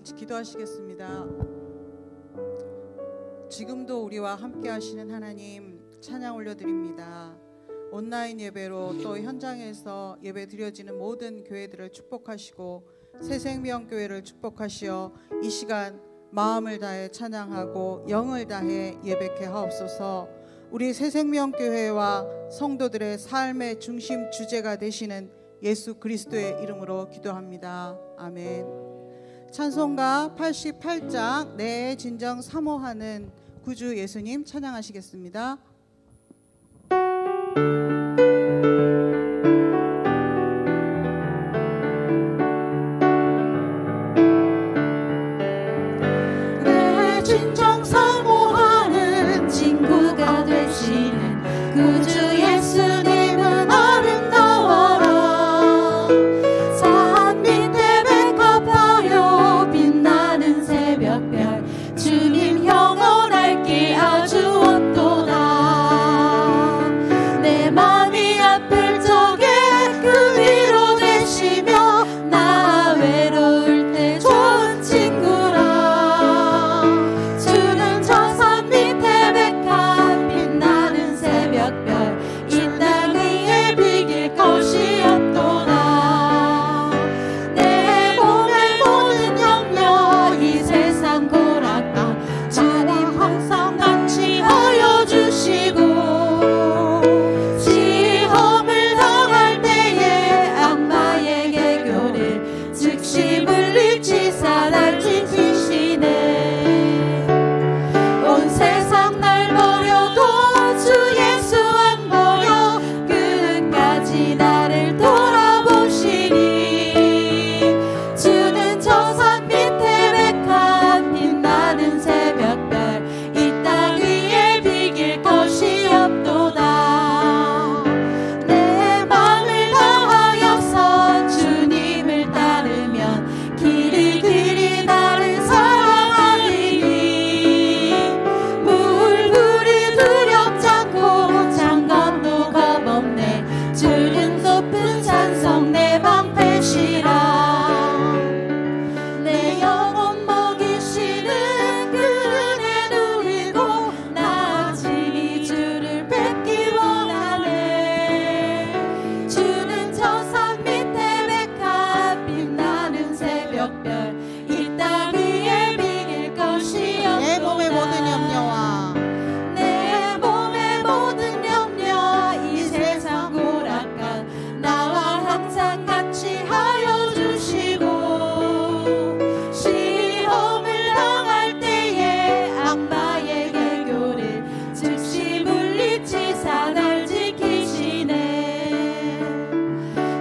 같이 기도하시겠습니다. 지금도 우리와 함께 하시는 하나님 찬양 올려드립니다. 온라인 예배로 또 현장에서 예배 드려지는 모든 교회들을 축복하시고 새생명교회를 축복하시어 이 시간 마음을 다해 찬양하고 영을 다해 예배케 하옵소서. 우리 새생명교회와 성도들의 삶의 중심 주제가 되시는 예수 그리스도의 이름으로 기도합니다. 아멘. 찬송가 88장 내 진정 사모하는 구주 예수님 찬양하시겠습니다. 내 진정 사모하는 친구가 되시는 구주 예수님은 아름다워라. 산 밑에 백합하여 빛나는 새벽별 주님 영원할게 아주 없도다. 내 맘이 아플 적에 그 위로 되시며 나 외로울 때 좋은 친구라. 주는 저 산 밑에 백합 빛나는 새벽별 이 땅 위에 비길 것이 없도다. 내 몸의 모든 염려 이 세상 고락과 주님 항상 같이 하여 주시고 시험을 당할 때에 악마의 개교를 즉시 물리치사 날 지키시네. 온 세상 날 버려도 주 예수 안 버려 끝까지 나를 돌아보시니. 주는 저 산 밑에 백합 빛나는 새벽별 이 땅 위에 비길 것이 없도다. 내 맘을 다하여서 주님을 따르면 길이 길이 나를 사랑하리니. 물불이 두렵지 않고 장갑도 겁없네. 주는 높은 산성 내 방패시라. 내 영혼 먹이시는 그 은혜 누리고 나 친히 주를 뵙기 원하네. 주는 저 산 밑에 백합 빛나는 새벽별 이 땅 위에 비길 것이 없도다. 내 몸의 모든 염려와 내 몸의 모든 염려 이 세상 고락간 나와 항상 같이 하여 주시고 시험을 당할 때에 악마의 개교를 즉시 물리치사 날 지키시네.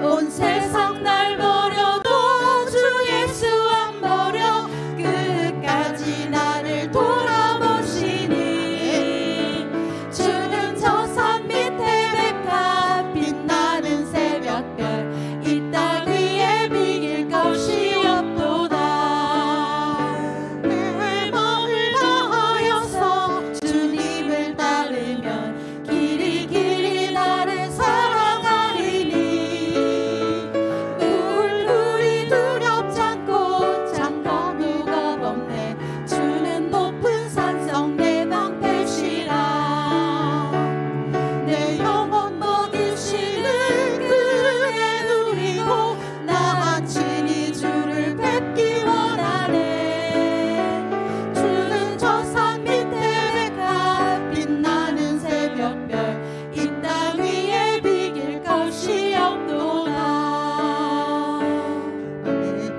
온 세상 날 버려도 주 예수 안 버려 끝까지 나를 돌아보시니. 주는 저 산 밑에 백합 빛나는 새벽별 이 땅 위에 비길 것이 없도다. 내 마음을 다하여서 주님을 따르면 길이 길이 나를 사랑하리니. 물불이 두렵지 않고 장검도 겁없네. 주는 높은 산성 내 방패시라. 내 영혼 먹이시는 그 은혜 누리고 나 친히 주를 뵙기 원하네. 주는 저 산 밑에 백합 빛나는 새벽별 이 땅 위에 비길 것이 없도다. 아멘.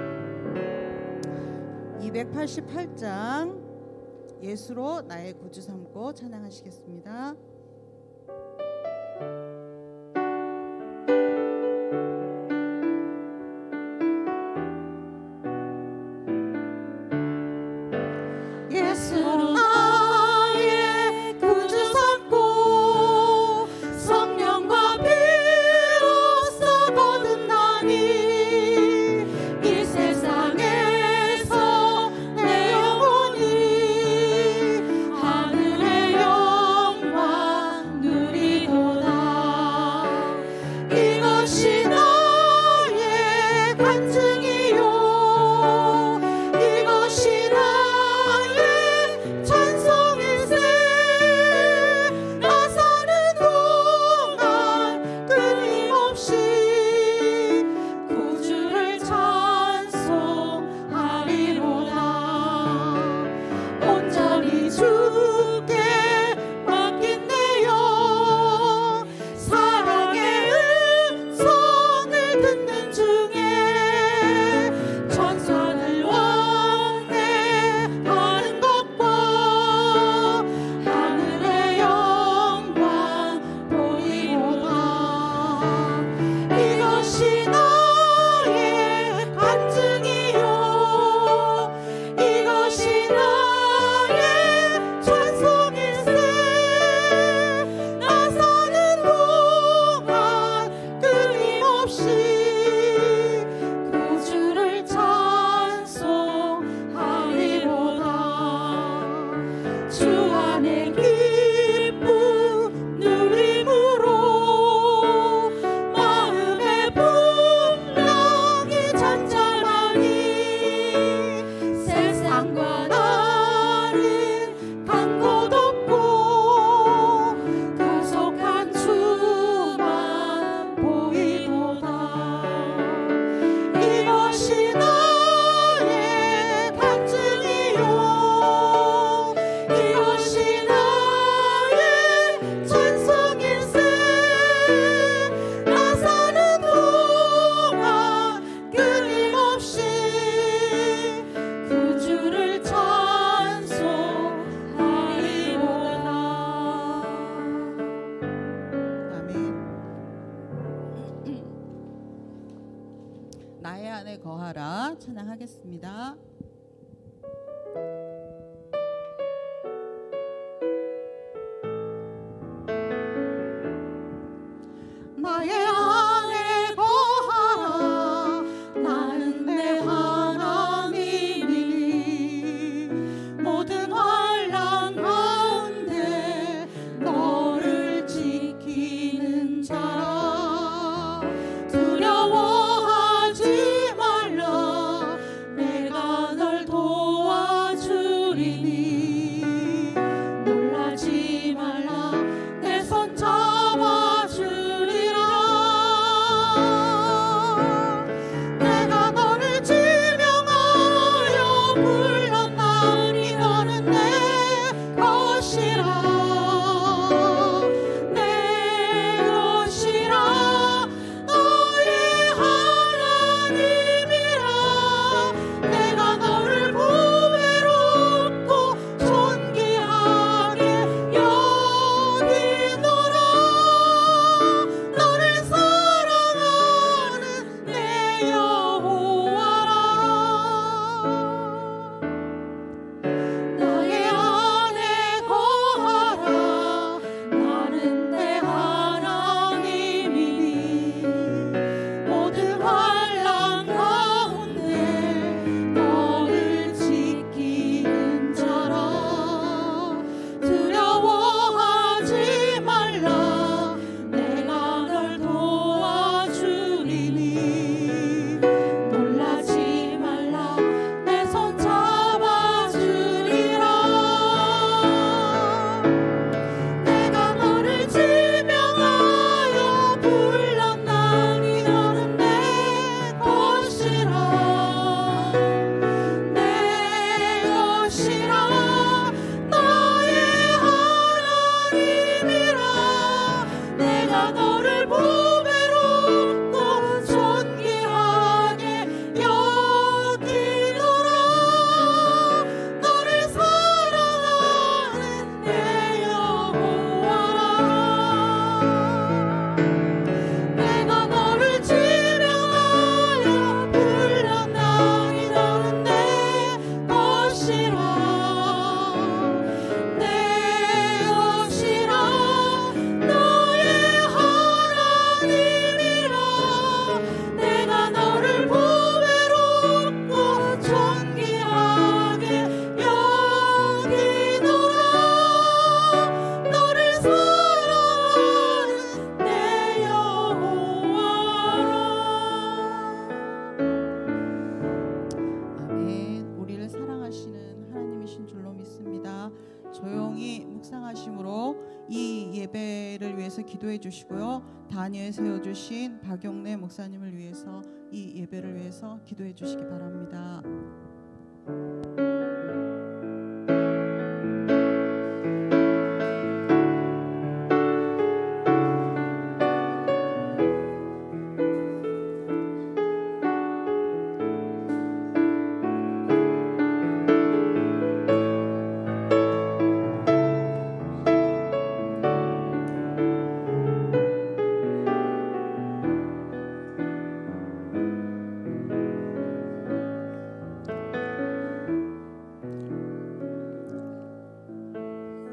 288장 예수로 나의 구주 삼고 찬양하시겠습니다. 예수로 나의 구주 삼고 성령과 피로써 거듭나니. 이 세상에서 내 영혼이 하늘의 영광 나의 안에 거하라 찬양하겠습니다. 나의 안에 거하라 나는 내 하나님이니 모든 환난 가운데 너를 지키는 자라 두려워하지 말라 내가 널 도와주리니 놀라지 말라 내 손 잡아주리라 내가 너를 지명하여 불렀나니 너는 내 것이라 내 것이라 너의 하나님이라 내가 너를 보배롭고 존귀하게 여기노라 너를 사랑하는 내 여호와라 나의 안에 거하라 나는 내 하나님이니 모든 환난 가운데 너를 지키는 자라 두려워하지 말라 내가 널 도와주리니 놀라지 말라 내 손 잡아주리라 내가 너를 지명하여 불렀나니 너는 내 것이라 내 것이라 너의 하나님이라 내가 너를 보배롭고 존귀하게 여기노라 너를 사랑하는 내 여호와라 내가 너를 지명하여 불렀나니 너는 내 것이라 내 것이라 너의 하나님이라 내가 너를 보배롭고 존귀하게 여기노라 너를 사랑하는 내 여호와라 아멘. 우리를 사랑하시는 하나님이신 줄로 믿습니다. 조용히 묵상하심으로 이 예배를 위해서 기도해 주시고요. 단위에 세워주신 박용래 목사님을 위해서 이 예배를 위해서 기도해 주시기 바랍니다.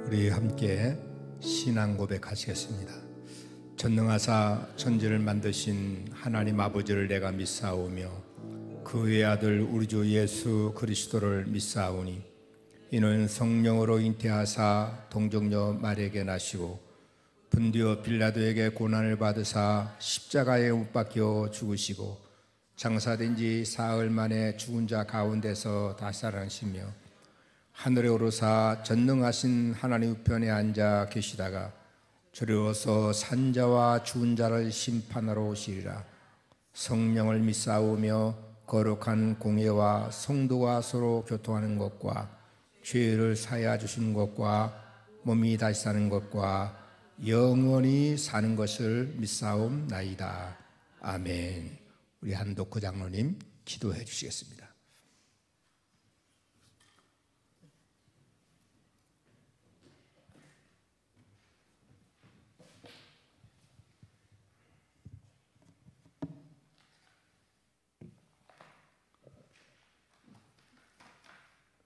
우리 함께 신앙 고백하시겠습니다. 전능하사 천지를 만드신 하나님 아버지를 내가 믿사오며 그 외아들 우리 주 예수 그리스도를 믿사오니 이는 성령으로 잉태하사 동정녀 마리아에게 나시고 분디오 빌라도에게 고난을 받으사 십자가에 못 박혀 죽으시고 장사된 지 사흘 만에 죽은 자 가운데서 다시 살아나시며 하늘에 오르사 전능하신 하나님 우편에 앉아 계시다가 저리로서 산자와 죽은 자를 심판하러 오시리라. 성령을 믿사오며 거룩한 공예와 성도가 서로 교통하는 것과 죄를 사하여 주시는 것과 몸이 다시 사는 것과 영원히 사는 것을 믿사옵나이다. 아멘. 우리 한덕구 장로님 기도해 주시겠습니다.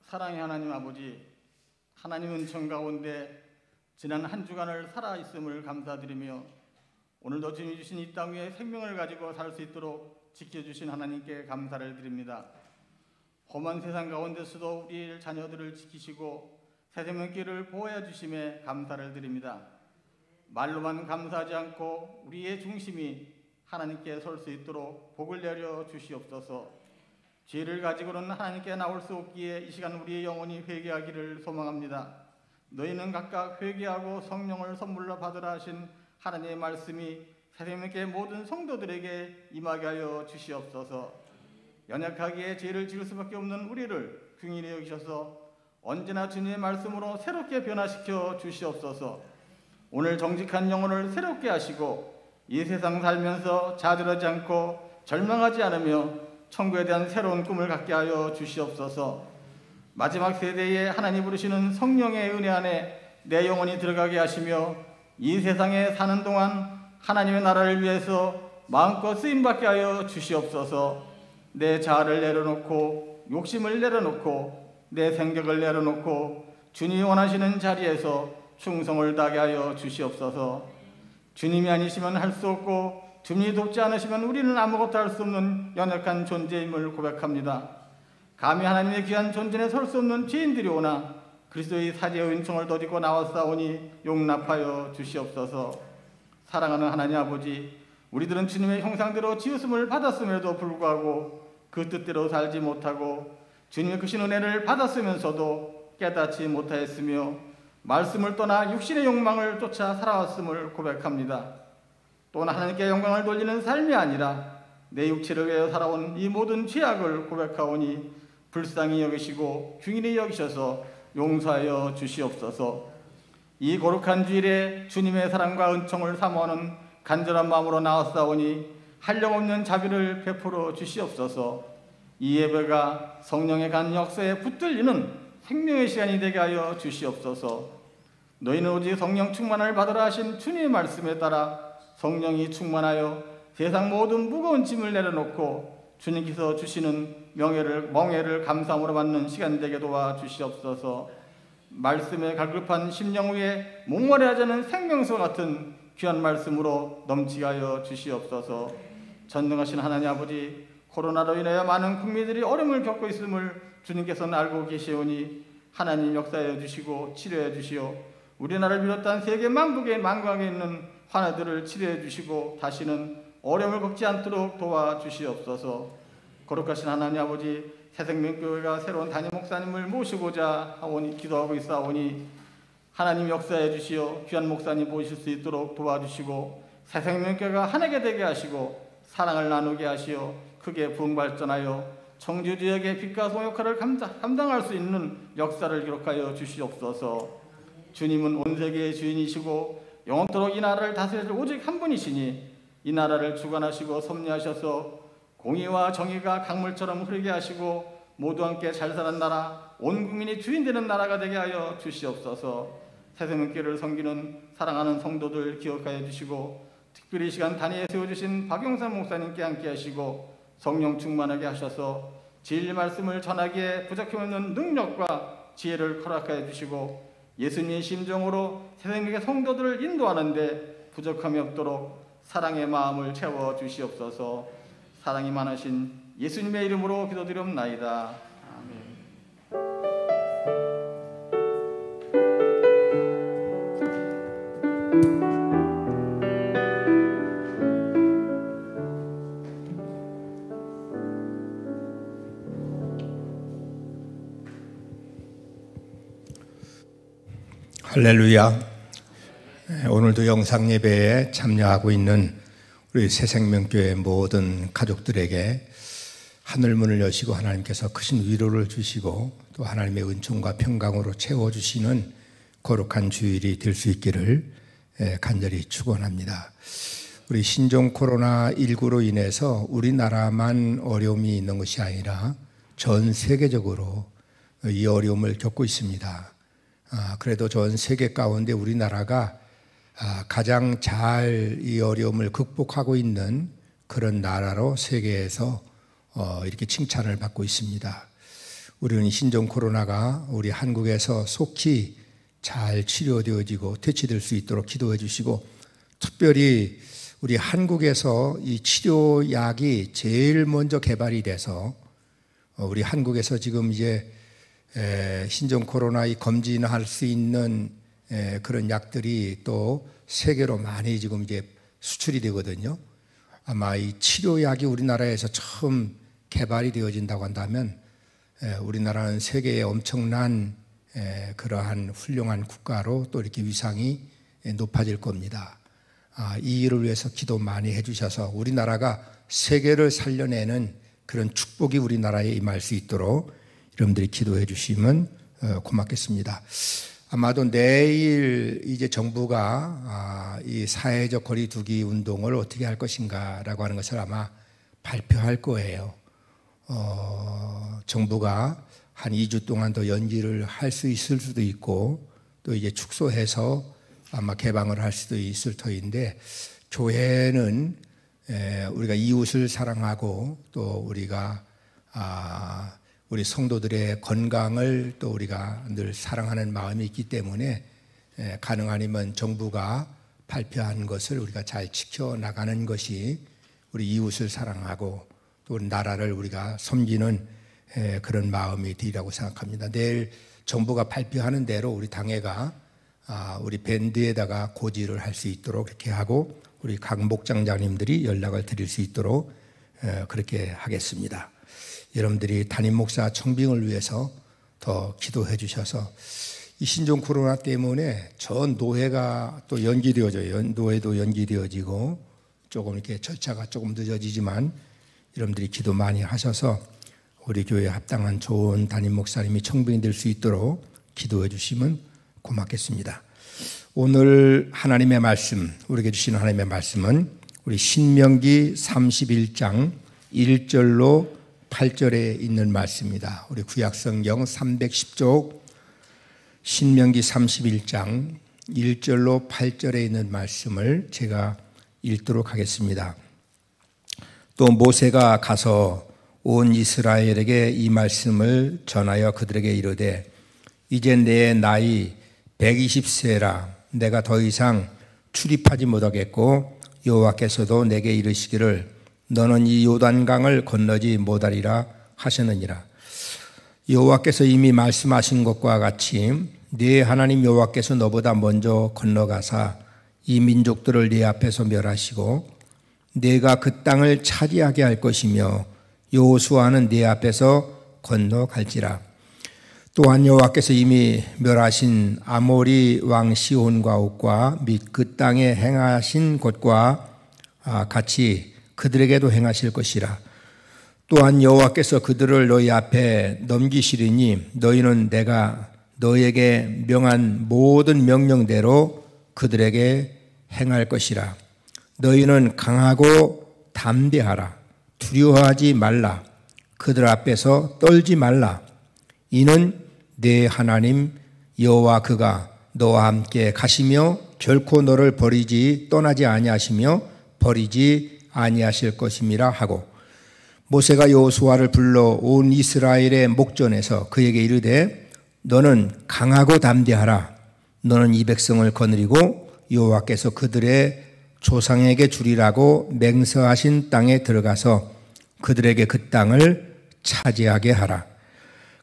사랑의 하나님 아버지, 하나님 은총 가운데 지난 한 주간을 살아있음을 감사드리며 오늘도 주님이 주신 이 땅 위에 생명을 가지고 살 수 있도록 지켜주신 하나님께 감사를 드립니다. 험한 세상 가운데서도 우리 자녀들을 지키시고 새 생명길을 보호해 주심에 감사를 드립니다. 말로만 감사하지 않고 우리의 중심이 하나님께 설 수 있도록 복을 내려 주시옵소서. 죄를 가지고는 하나님께 나올 수 없기에 이 시간 우리의 영혼이 회개하기를 소망합니다. 너희는 각각 회개하고 성령을 선물로 받으라 하신 하나님의 말씀이 새생명교회 모든 성도들에게 임하게 하여 주시옵소서. 연약하기에 죄를 지을 수밖에 없는 우리를 긍휼히 여기셔서 언제나 주님의 말씀으로 새롭게 변화시켜 주시옵소서. 오늘 정직한 영혼을 새롭게 하시고 이 세상 살면서 좌절하지 않고 절망하지 않으며 천국에 대한 새로운 꿈을 갖게 하여 주시옵소서. 마지막 세대에 하나님 부르시는 성령의 은혜 안에 내 영혼이 들어가게 하시며 이 세상에 사는 동안 하나님의 나라를 위해서 마음껏 쓰임받게 하여 주시옵소서. 내 자아를 내려놓고 욕심을 내려놓고 내 생각을 내려놓고 주님이 원하시는 자리에서 충성을 다하게 하여 주시옵소서. 주님이 아니시면 할 수 없고 주님이 돕지 않으시면 우리는 아무것도 할 수 없는 연약한 존재임을 고백합니다. 감히 하나님의 귀한 존전에 설 수 없는 죄인들이 오나 그리스도의 사제의 은총을 더디고 나왔사오니 용납하여 주시옵소서. 사랑하는 하나님 아버지, 우리들은 주님의 형상대로 지으심을 받았음에도 불구하고 그 뜻대로 살지 못하고 주님의 크신 은혜를 받았으면서도 깨닫지 못하였으며 말씀을 떠나 육신의 욕망을 쫓아 살아왔음을 고백합니다. 또한 하나님께 영광을 돌리는 삶이 아니라 내 육체를 위하여 살아온 이 모든 죄악을 고백하오니 불쌍히 여기시고 긍휼히 여기셔서 용서하여 주시옵소서. 이 거룩한 주일에 주님의 사랑과 은총을 사모하는 간절한 마음으로 나왔사오니 한량없는 자비를 베풀어 주시옵소서. 이 예배가 성령의 간 역사에 붙들리는 생명의 시간이 되게 하여 주시옵소서. 너희는 오직 성령 충만을 받으라 하신 주님의 말씀에 따라 성령이 충만하여 세상 모든 무거운 짐을 내려놓고 주님께서 주시는 멍에를 감사함으로 받는 시간 되게 도와주시옵소서. 말씀에 갈급한 심령 위에 목마르하지 않은 생명수 같은 귀한 말씀으로 넘치게 하여 주시옵소서. 전능하신 하나님 아버지, 코로나로 인하여 많은 국민들이 어려움을 겪고 있음을 주님께서는 알고 계시오니 하나님 역사해 주시고 치료해 주시오. 우리나라를 비롯한 세계 만국에 망각에 있는 환우들을 치료해 주시고 다시는 어려움을 겪지 않도록 도와주시옵소서. 거룩하신 하나님 아버지, 새생명교회가 새로운 담임 목사님을 모시고자 하오니 기도하고 있사오니 하나님 역사해 주시어 귀한 목사님 모실 수 있도록 도와주시고 새생명교회가 하나게 되게 하시고 사랑을 나누게 하시어 크게 부흥발전하여 청주 지역의 빛과 송 역할을 감당할 수 있는 역사를 기록하여 주시옵소서. 주님은 온 세계의 주인이시고 영원토록 이 나라를 다스릴 오직 한 분이시니 이 나라를 주관하시고 섭리하셔서 공의와 정의가 강물처럼 흐르게 하시고 모두 함께 잘 사는 나라, 온 국민이 주인 되는 나라가 되게 하여 주시옵소서. 새생명교회를 섬기는 사랑하는 성도들 기억하여 주시고 특별히 이 시간 단위에 세워주신 박용산 목사님께 함께 하시고 성령 충만하게 하셔서 진리 말씀을 전하기에 부족함 없는 능력과 지혜를 허락하여 주시고 예수님의 심정으로 새생명교회 성도들을 인도하는데 부족함이 없도록 사랑의 마음을 채워 주시옵소서. 사랑이 많으신 예수님의 이름으로 기도드리옵나이다. 아멘. 할렐루야. 오늘도 영상 예배에 참여하고 있는 우리 새생명교회 모든 가족들에게 하늘문을 여시고 하나님께서 크신 위로를 주시고 또 하나님의 은총과 평강으로 채워주시는 거룩한 주일이 될 수 있기를 간절히 축원합니다. 우리 신종 코로나19로 인해서 우리나라만 어려움이 있는 것이 아니라 전 세계적으로 이 어려움을 겪고 있습니다. 그래도 전 세계 가운데 우리나라가 가장 잘 이 어려움을 극복하고 있는 그런 나라로 세계에서 이렇게 칭찬을 받고 있습니다. 우리는 신종 코로나가 우리 한국에서 속히 잘 치료되어지고 퇴치될 수 있도록 기도해 주시고, 특별히 우리 한국에서 이 치료약이 제일 먼저 개발이 돼서 우리 한국에서 지금 이제 신종 코로나 검진할 수 있는 그런 약들이 또 세계로 많이 지금 이제 수출이 되거든요. 아마 이 치료약이 우리나라에서 처음 개발이 되어진다고 한다면 우리나라는 세계의 엄청난 그러한 훌륭한 국가로 또 이렇게 위상이 높아질 겁니다. 이 일을 위해서 기도 많이 해주셔서 우리나라가 세계를 살려내는 그런 축복이 우리나라에 임할 수 있도록 여러분들이 기도해 주시면 고맙겠습니다. 아마도 내일 이제 정부가 이 사회적 거리두기 운동을 어떻게 할 것인가라고 하는 것을 아마 발표할 거예요. 정부가 한 2주 동안 더 연기를 할 수 있을 수도 있고 또 이제 축소해서 아마 개방을 할 수도 있을 터인데, 교회는 우리가 이웃을 사랑하고 또 우리가 우리 성도들의 건강을 또 우리가 늘 사랑하는 마음이 있기 때문에 가능하면 정부가 발표한 것을 우리가 잘 지켜나가는 것이 우리 이웃을 사랑하고 또 우리 나라를 우리가 섬기는 그런 마음이 되리라고 생각합니다. 내일 정부가 발표하는 대로 우리 당회가 우리 밴드에다가 고지를 할 수 있도록 그렇게 하고, 우리 각 목장장님들이 연락을 드릴 수 있도록 그렇게 하겠습니다. 여러분들이 담임 목사 청빙을 위해서 더 기도해 주셔서, 이 신종 코로나 때문에 전 노회가 또 연기되어져요. 노회도 연기되어지고 조금 이렇게 절차가 조금 늦어지지만 여러분들이 기도 많이 하셔서 우리 교회에 합당한 좋은 담임 목사님이 청빙이 될 수 있도록 기도해 주시면 고맙겠습니다. 오늘 하나님의 말씀, 우리에게 주신 하나님의 말씀은 우리 신명기 31장 1절로 8절에 있는 말씀입니다. 우리 구약성경 310쪽 신명기 31장 1절로 8절에 있는 말씀을 제가 읽도록 하겠습니다. 또 모세가 가서 온 이스라엘에게 이 말씀을 전하여 그들에게 이르되, 이제 내 나이 120세라 내가 더 이상 출입하지 못하겠고 여호와께서도 내게 이르시기를 너는 이 요단강을 건너지 못하리라 하셨느니라. 여호와께서 이미 말씀하신 것과 같이 네 하나님 여호와께서 너보다 먼저 건너가사 이 민족들을 네 앞에서 멸하시고 네가 그 땅을 차지하게 할 것이며 여호수아는 네 앞에서 건너갈지라. 또한 여호와께서 이미 멸하신 아모리 왕 시온과 옥과 및 그 땅에 행하신 것과 같이 그들에게도 행하실 것이라. 또한 여호와께서 그들을 너희 앞에 넘기시리니 너희는 내가 너희에게 명한 모든 명령대로 그들에게 행할 것이라. 너희는 강하고 담대하라. 두려워하지 말라. 그들 앞에서 떨지 말라. 이는 네 하나님 여호와 그가 너와 함께 가시며 결코 너를 버리지 떠나지 아니하시며 버리지 아니하실 것임이라 하고, 모세가 여호수아를 불러 온 이스라엘의 목전에서 그에게 이르되 너는 강하고 담대하라. 너는 이 백성을 거느리고 여호와께서 그들의 조상에게 주리라고 맹세하신 땅에 들어가서 그들에게 그 땅을 차지하게 하라.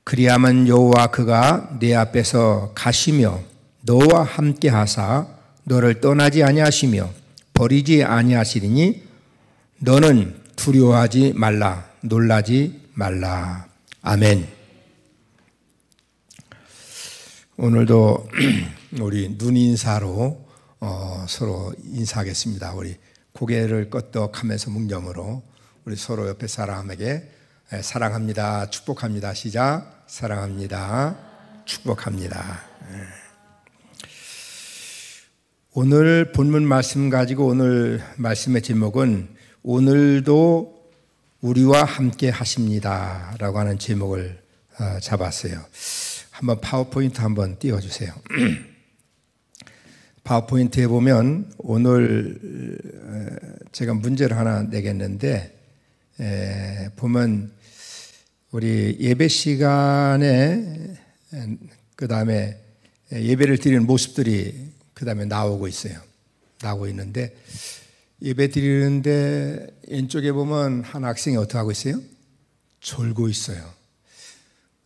그리하면 여호와 그가 네 앞에서 가시며 너와 함께 하사 너를 떠나지 아니하시며 버리지 아니하시리니 너는 두려워하지 말라. 놀라지 말라. 아멘. 오늘도 우리 눈인사로 서로 인사하겠습니다. 우리 고개를 끄덕하면서 묵념으로 우리 서로 옆에 사람에게 사랑합니다, 축복합니다. 시작. 사랑합니다, 축복합니다. 오늘 본문 말씀 가지고 오늘 말씀의 제목은 오늘도 우리와 함께 하십니다 라고 하는 제목을 잡았어요. 한번 파워포인트 한번 띄워주세요. 파워포인트에 보면 오늘 제가 문제를 하나 내겠는데 보면 우리 예배 시간에 그 다음에 예배를 드리는 모습들이 그 다음에 나오고 있어요. 나오고 있는데 예배 드리는데 왼쪽에 보면 한 학생이 어떻게 하고 있어요? 졸고 있어요.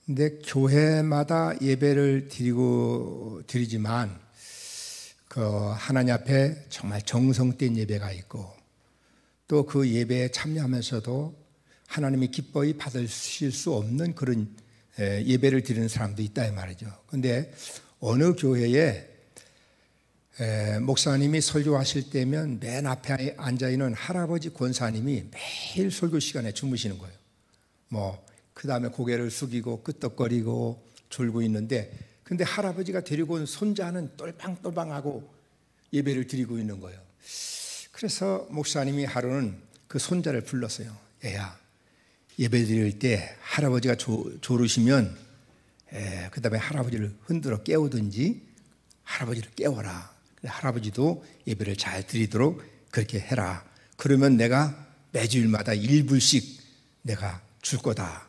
근데 교회마다 예배를 드리지만 그 하나님 앞에 정말 정성된 예배가 있고 또 그 예배에 참여하면서도 하나님이 기뻐히 받으실 수 없는 그런 예배를 드리는 사람도 있다 이 말이죠. 그런데 어느 교회에 목사님이 설교하실 때면 맨 앞에 앉아있는 할아버지 권사님이 매일 설교 시간에 주무시는 거예요. 그 다음에 고개를 숙이고 끄떡거리고 졸고 있는데 근데 할아버지가 데리고 온 손자는 똘방똘방하고 예배를 드리고 있는 거예요. 그래서 목사님이 하루는 그 손자를 불렀어요. 얘야, 예배 드릴 때 할아버지가 졸으시면 그 다음에 할아버지를 흔들어 깨우든지 할아버지를 깨워라. 할아버지도 예배를 잘 드리도록 그렇게 해라. 그러면 내가 매주일마다 1불씩 내가 줄 거다.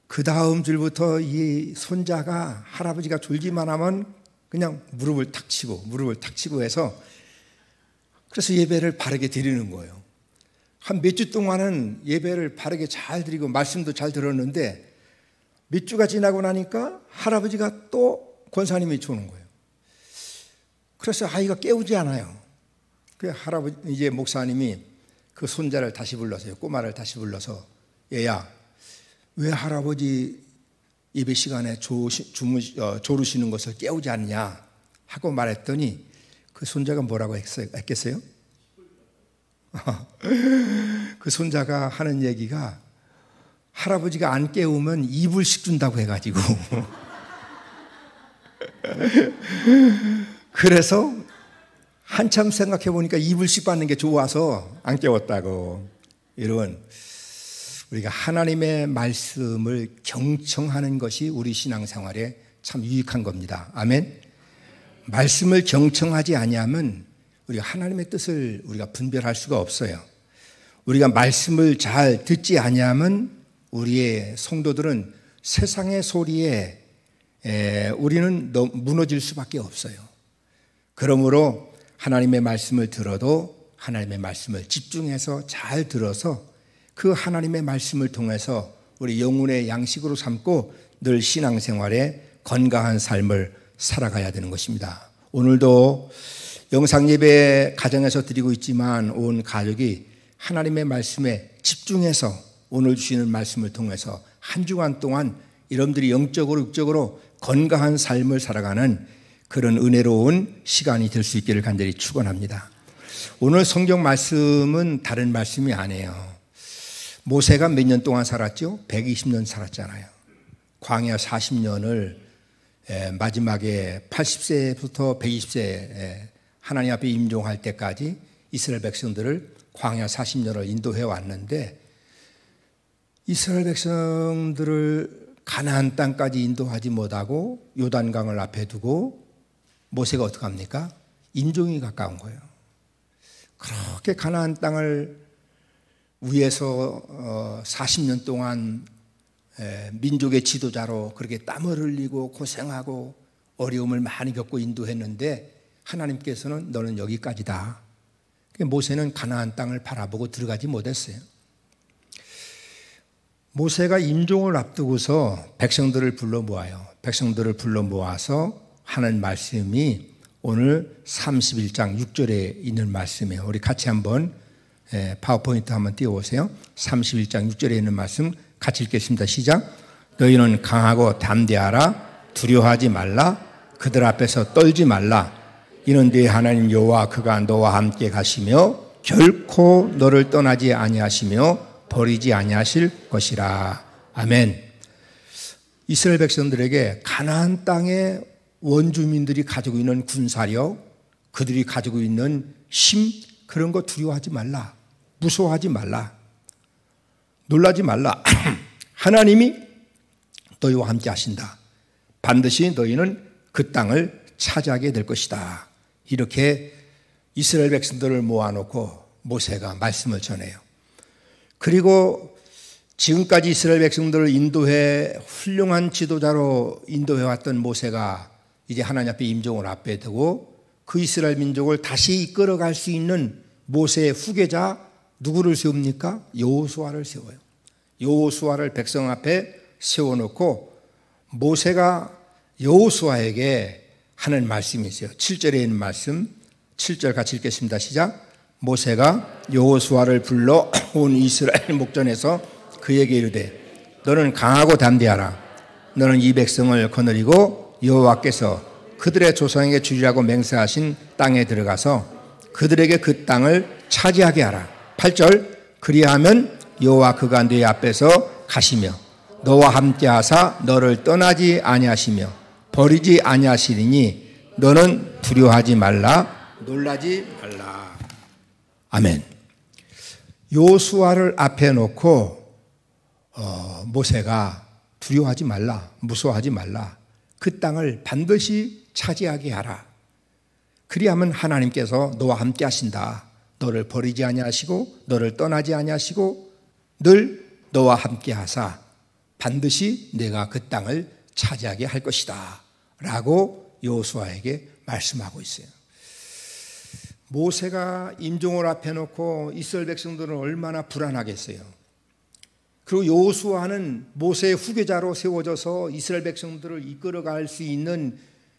그 다음 줄부터 이 손자가 할아버지가 졸기만 하면 그냥 무릎을 탁 치고 해서 그래서 예배를 바르게 드리는 거예요. 한 몇 주 동안은 예배를 바르게 잘 드리고 말씀도 잘 들었는데 몇 주가 지나고 나니까 할아버지가 또 권사님이 조는 거예요. 그래서 아이가 깨우지 않아요. 그 할아버지 이제 목사님이 그 손자를 다시 불러서요. 꼬마를 다시 불러서 얘야, 왜 할아버지 예배 시간에 조르시는 것을 깨우지 않냐 하고 말했더니 그 손자가 뭐라고 했겠어요? 그 손자가 하는 얘기가 할아버지가 안 깨우면 2불씩 준다고 해가지고 그래서 한참 생각해 보니까 2불씩 받는 게 좋아서 안 깨웠다고. 이런 우리가 하나님의 말씀을 경청하는 것이 우리 신앙생활에 참 유익한 겁니다. 아멘. 말씀을 경청하지 아니하면 우리가 하나님의 뜻을 우리가 분별할 수가 없어요. 우리가 말씀을 잘 듣지 아니하면 우리의 성도들은 세상의 소리에 우리는 무너질 수밖에 없어요. 그러므로 하나님의 말씀을 들어도 하나님의 말씀을 집중해서 잘 들어서 그 하나님의 말씀을 통해서 우리 영혼의 양식으로 삼고 늘 신앙생활에 건강한 삶을 살아가야 되는 것입니다. 오늘도 영상예배 가정에서 드리고 있지만 온 가족이 하나님의 말씀에 집중해서 오늘 주시는 말씀을 통해서 한 주간 동안 여러분들이 영적으로 육적으로 건강한 삶을 살아가는 그런 은혜로운 시간이 될 수 있기를 간절히 축원합니다. 오늘 성경 말씀은 다른 말씀이 아니에요. 모세가 몇 년 동안 살았죠? 120년 살았잖아요. 광야 40년을 마지막에 80세부터 120세 하나님 앞에 임종할 때까지 이스라엘 백성들을 광야 40년을 인도해 왔는데 이스라엘 백성들을 가나안 땅까지 인도하지 못하고 요단강을 앞에 두고 모세가 어떻게 합니까? 임종이 가까운 거예요. 그렇게 가나안 땅을 위에서 40년 동안 민족의 지도자로 그렇게 땀을 흘리고 고생하고 어려움을 많이 겪고 인도했는데 하나님께서는 너는 여기까지다. 모세는 가나안 땅을 바라보고 들어가지 못했어요. 모세가 임종을 앞두고서 백성들을 불러 모아요. 백성들을 불러 모아서 하는 말씀이 오늘 31장 6절에 있는 말씀이에요. 우리 같이 한번 파워포인트 한번 띄워보세요. 31장 6절에 있는 말씀 같이 읽겠습니다. 시작. 너희는 강하고 담대하라. 두려워하지 말라. 그들 앞에서 떨지 말라. 이는 네 하나님 여호와 그가 너와 함께 가시며 결코 너를 떠나지 아니하시며 버리지 아니하실 것이라. 아멘. 이스라엘 백성들에게 가나안 땅의 원주민들이 가지고 있는 군사력, 그들이 가지고 있는 힘, 그런 거 두려워하지 말라. 무서워하지 말라. 놀라지 말라. 하나님이 너희와 함께 하신다. 반드시 너희는 그 땅을 차지하게 될 것이다. 이렇게 이스라엘 백성들을 모아놓고 모세가 말씀을 전해요. 그리고 지금까지 이스라엘 백성들을 인도해 훌륭한 지도자로 인도해 왔던 모세가 이제 하나님 앞에 임종을 앞에 두고 그 이스라엘 민족을 다시 이끌어갈 수 있는 모세의 후계자 누구를 세웁니까? 여호수아를 세워요. 여호수아를 백성 앞에 세워놓고 모세가 여호수아에게 하는 말씀이 있어요. 7절에 있는 말씀, 7절 같이 읽겠습니다. 시작. 모세가 여호수아를 불러 온 이스라엘 목전에서 그에게 이르되 너는 강하고 담대하라. 너는 이 백성을 거느리고 여호와께서 그들의 조상에게 주리라고 맹세하신 땅에 들어가서 그들에게 그 땅을 차지하게 하라. 8절 그리하면 여호와 그가 네 앞에서 가시며 너와 함께 하사 너를 떠나지 아니하시며 버리지 아니하시리니 너는 두려워하지 말라 놀라지 말라. 아멘. 여호수아를 앞에 놓고 모세가 두려워하지 말라, 무서워하지 말라, 그 땅을 반드시 차지하게 하라. 그리하면 하나님께서 너와 함께 하신다. 너를 버리지 아니하시고 너를 떠나지 아니하시고 늘 너와 함께 하사 반드시 내가 그 땅을 차지하게 할 것이다 라고 여호수아에게 말씀하고 있어요. 모세가 임종을 앞에 놓고 이스라엘 백성들은 얼마나 불안하겠어요. 그리고 여호수아는 모세의 후계자로 세워져서 이스라엘 백성들을 이끌어갈 수 있는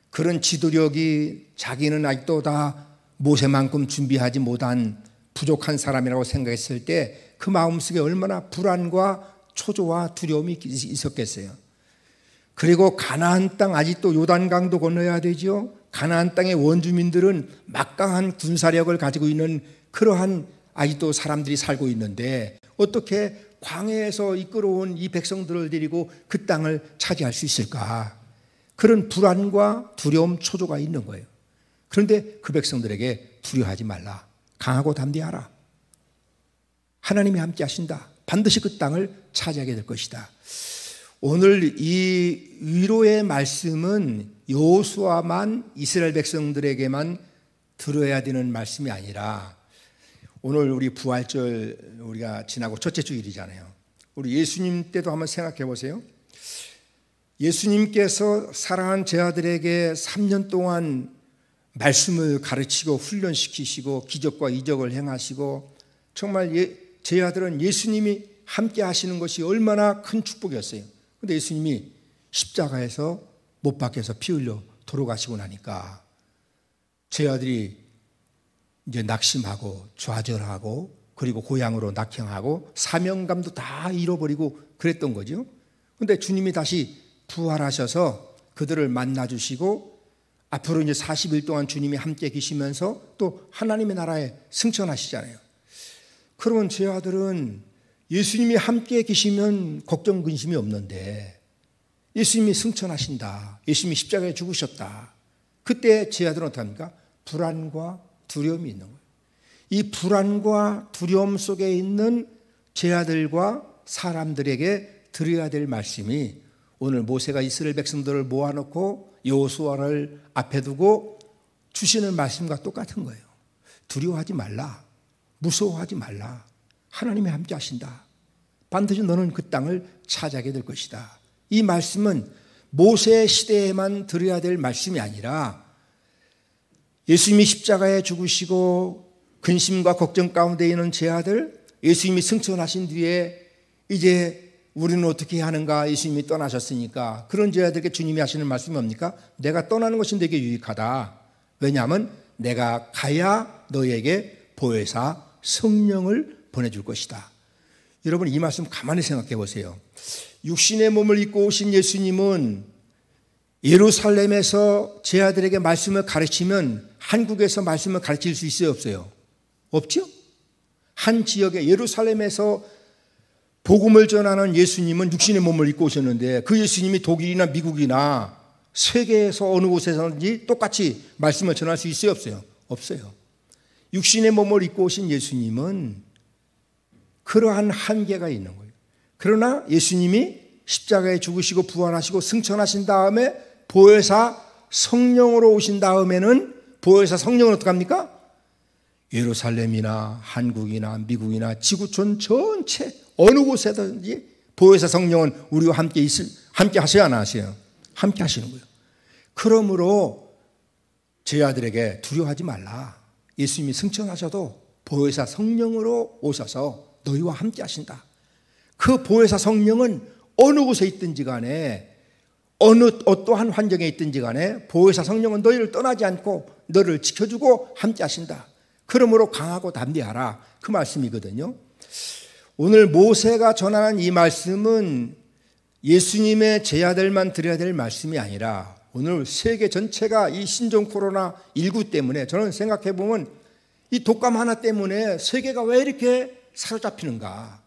그런 지도력이 자기는 아직도 다 모세만큼 준비하지 못한 부족한 사람이라고 생각했을 때 그 마음속에 얼마나 불안과 초조와 두려움이 있었겠어요. 그리고 가나안 땅, 아직도 요단강도 건너야 되죠. 가나안 땅의 원주민들은 막강한 군사력을 가지고 있는 그러한 아직도 사람들이 살고 있는데 어떻게 광야에서 이끌어온 이 백성들을 데리고 그 땅을 차지할 수 있을까? 그런 불안과 두려움, 초조가 있는 거예요. 그런데 그 백성들에게 두려워하지 말라. 강하고 담대하라. 하나님이 함께 하신다. 반드시 그 땅을 차지하게 될 것이다. 오늘 이 위로의 말씀은 여호수아만 이스라엘 백성들에게만 들어야 되는 말씀이 아니라 오늘 우리 부활절 우리가 지나고 첫째 주일이잖아요. 우리 예수님 때도 한번 생각해 보세요. 예수님께서 사랑하는 제 아들에게 3년 동안 말씀을 가르치고 훈련시키시고 기적과 이적을 행하시고 정말 제 아들은 예수님이 함께 하시는 것이 얼마나 큰 축복이었어요. 그런데 예수님이 십자가에서 못 박혀서 피 흘려 돌아가시고 나니까 제 아들이 이제 낙심하고 좌절하고 그리고 고향으로 낙향하고 사명감도 다 잃어버리고 그랬던 거죠. 그런데 주님이 다시 부활하셔서 그들을 만나주시고 앞으로 이제 40일 동안 주님이 함께 계시면서 또 하나님의 나라에 승천하시잖아요. 그러면 제 아들은 예수님이 함께 계시면 걱정 근심이 없는데 예수님이 승천하신다. 예수님이 십자가에 죽으셨다. 그때 제 아들은 어떡합니까? 불안과 두려움이 있는 거예요. 이 불안과 두려움 속에 있는 제 아들과 사람들에게 드려야 될 말씀이 오늘 모세가 이스라엘 백성들을 모아놓고 여호수아를 앞에 두고 주시는 말씀과 똑같은 거예요. 두려워하지 말라. 무서워하지 말라. 하나님이 함께 하신다. 반드시 너는 그 땅을 차지하게 될 것이다. 이 말씀은 모세 시대에만 들어야 될 말씀이 아니라 예수님이 십자가에 죽으시고 근심과 걱정 가운데 있는 제 아들, 예수님이 승천하신 뒤에 이제 우리는 어떻게 하는가? 예수님이 떠나셨으니까 그런 제 아들에게 주님이 하시는 말씀이 뭡니까? 내가 떠나는 것이 내게 유익하다. 왜냐하면 내가 가야 너에게 보혜사 성령을 보내줄 것이다. 여러분 이 말씀 가만히 생각해 보세요. 육신의 몸을 입고 오신 예수님은 예루살렘에서 제 아들에게 말씀을 가르치면 한국에서 말씀을 가르칠 수 있어요? 없어요? 없죠? 한 지역에 예루살렘에서 복음을 전하는 예수님은 육신의 몸을 입고 오셨는데 그 예수님이 독일이나 미국이나 세계에서 어느 곳에서든지 똑같이 말씀을 전할 수 있어요? 없어요? 없어요. 육신의 몸을 입고 오신 예수님은 그러한 한계가 있는 거예요. 그러나 예수님이 십자가에 죽으시고 부활하시고 승천하신 다음에 보혜사 성령으로 오신 다음에는 보혜사 성령은 어떡합니까? 예루살렘이나 한국이나 미국이나 지구촌 전체 어느 곳에든지 보혜사 성령은 우리와 함께 하셔야 안 하세요? 함께 하시는 거예요. 그러므로 제자들에게 두려워하지 말라. 예수님이 승천하셔도 보혜사 성령으로 오셔서 너희와 함께 하신다. 그 보혜사 성령은 어느 곳에 있든지 간에 어떠한 환경에 있든지 간에 보혜사 성령은 너희를 떠나지 않고 너를 지켜주고 함께 하신다. 그러므로 강하고 담대하라. 그 말씀이거든요. 오늘 모세가 전하는 이 말씀은 예수님의 제자들만 들어야 될 말씀이 아니라 오늘 세계 전체가 이 신종 코로나19 때문에 저는 생각해 보면 이 독감 하나 때문에 세계가 왜 이렇게 사로잡히는가.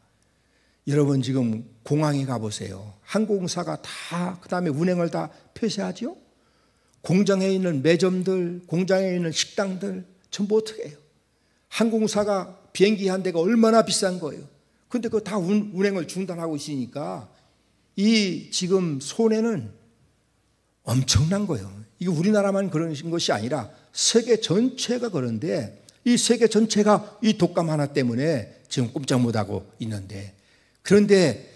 여러분 지금 공항에 가보세요. 항공사가 다 그다음에 운행을 다 폐쇄하죠. 공장에 있는 매점들, 공장에 있는 식당들 전부 어떻게 해요? 항공사가 비행기 한 대가 얼마나 비싼 거예요. 근데 그거 다 운행을 중단하고 있으니까 이 지금 손해는 엄청난 거예요. 이게 우리나라만 그런 것이 아니라 세계 전체가 그런데 이 세계 전체가 이 독감 하나 때문에 지금 꼼짝 못하고 있는데, 그런데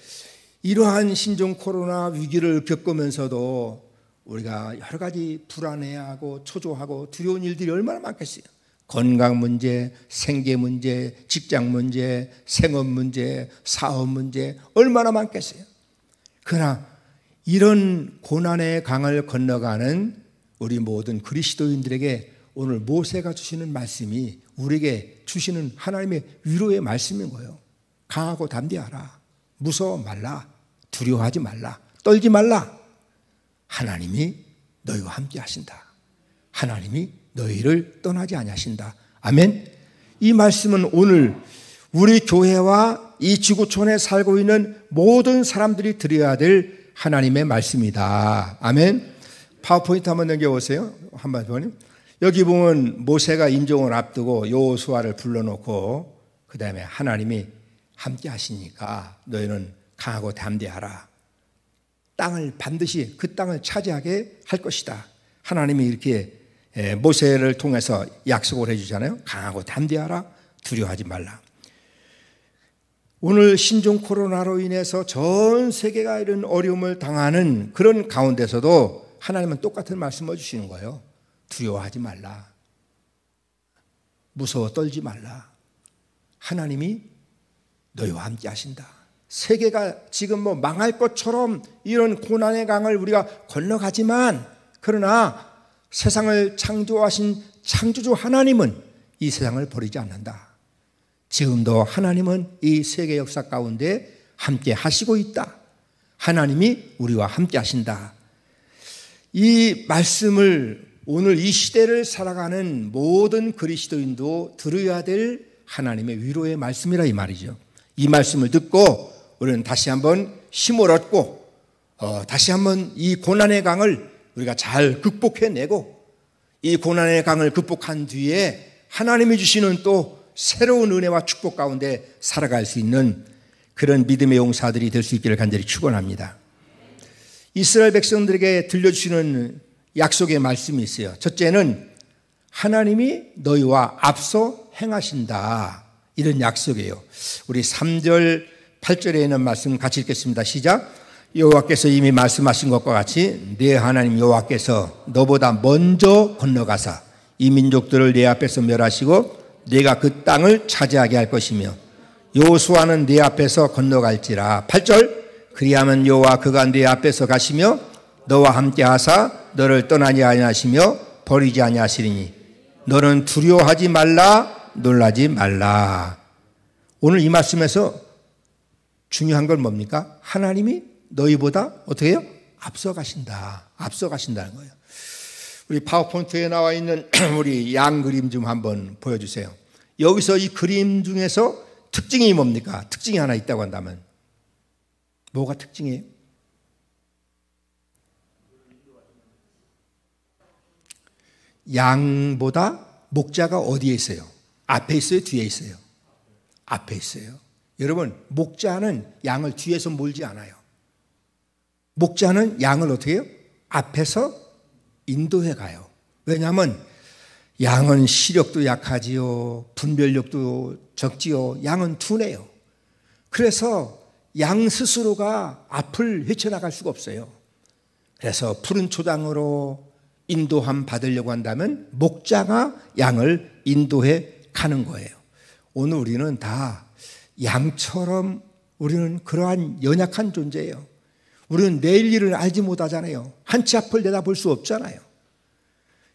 이러한 신종 코로나 위기를 겪으면서도 우리가 여러 가지 불안해하고 초조하고 두려운 일들이 얼마나 많겠어요. 건강 문제, 생계 문제, 직장 문제, 생업 문제, 사업 문제 얼마나 많겠어요. 그러나 이런 고난의 강을 건너가는 우리 모든 그리스도인들에게 오늘 모세가 주시는 말씀이 우리에게 주시는 하나님의 위로의 말씀인 거예요. 강하고 담대하라. 무서워 말라. 두려워하지 말라. 떨지 말라. 하나님이 너희와 함께 하신다. 하나님이 너희를 떠나지 아니하신다. 아멘. 이 말씀은 오늘 우리 교회와 이 지구촌에 살고 있는 모든 사람들이 들어야 될 하나님의 말씀이다. 아멘. 파워포인트 한번 넘겨보세요. 한번 보면 여기 보면 모세가 임종을 앞두고 여호수아를 불러놓고 그 다음에 하나님이 함께 하시니까 너희는 강하고 담대하라. 땅을 반드시 그 땅을 차지하게 할 것이다. 하나님이 이렇게 모세를 통해서 약속을 해주잖아요. 강하고 담대하라. 두려워하지 말라. 오늘 신종 코로나로 인해서 전 세계가 이런 어려움을 당하는 그런 가운데서도 하나님은 똑같은 말씀을 주시는 거예요. 두려워하지 말라. 무서워 떨지 말라. 하나님이 너희와 함께 하신다. 세계가 지금 뭐 망할 것처럼 이런 고난의 강을 우리가 건너가지만 그러나 세상을 창조하신 창조주 하나님은 이 세상을 버리지 않는다. 지금도 하나님은 이 세계 역사 가운데 함께 하시고 있다. 하나님이 우리와 함께 하신다. 이 말씀을 오늘 이 시대를 살아가는 모든 그리스도인도 들어야 될 하나님의 위로의 말씀이라 이 말이죠. 이 말씀을 듣고 우리는 다시 한번 힘을 얻고 다시 한번 이 고난의 강을 우리가 잘 극복해내고 이 고난의 강을 극복한 뒤에 하나님이 주시는 또 새로운 은혜와 축복 가운데 살아갈 수 있는 그런 믿음의 용사들이 될 수 있기를 간절히 축원합니다. 이스라엘 백성들에게 들려주시는 약속의 말씀이 있어요. 첫째는 하나님이 너희와 앞서 행하신다. 이런 약속이에요. 우리 3절 8절에 있는 말씀 같이 읽겠습니다. 시작. 여호와께서 이미 말씀하신 것과 같이 네 하나님 여호와께서 너보다 먼저 건너가사 이 민족들을 네 앞에서 멸하시고 네가 그 땅을 차지하게 할 것이며 여호수아는 네 앞에서 건너갈지라. 8절. 그리하면 여호와 그가 네 앞에서 가시며 너와 함께 하사 너를 떠나지 아니하시며 버리지 아니하시리니 너는 두려워하지 말라 놀라지 말라. 오늘 이 말씀에서 중요한 건 뭡니까? 하나님이 너희보다 어떻게 해요? 앞서 가신다. 앞서 가신다는 거예요. 우리 파워포인트에 나와 있는 우리 양 그림 좀 한번 보여주세요. 여기서 이 그림 중에서 특징이 뭡니까? 특징이 하나 있다고 한다면 뭐가 특징이에요? 양보다 목자가 어디에 있어요? 앞에 있어요? 뒤에 있어요? 앞에 있어요. 여러분, 목자는 양을 뒤에서 몰지 않아요. 목자는 양을 어떻게 해요? 앞에서 인도해 가요. 왜냐하면 양은 시력도 약하지요. 분별력도 적지요. 양은 둔해요. 그래서 양 스스로가 앞을 헤쳐나갈 수가 없어요. 그래서 푸른 초장으로 인도함 받으려고 한다면 목자가 양을 인도해 가는 거예요. 오늘 우리는 다 양처럼 우리는 그러한 연약한 존재예요. 우리는 내일 일을 알지 못하잖아요. 한치 앞을 내다볼 수 없잖아요.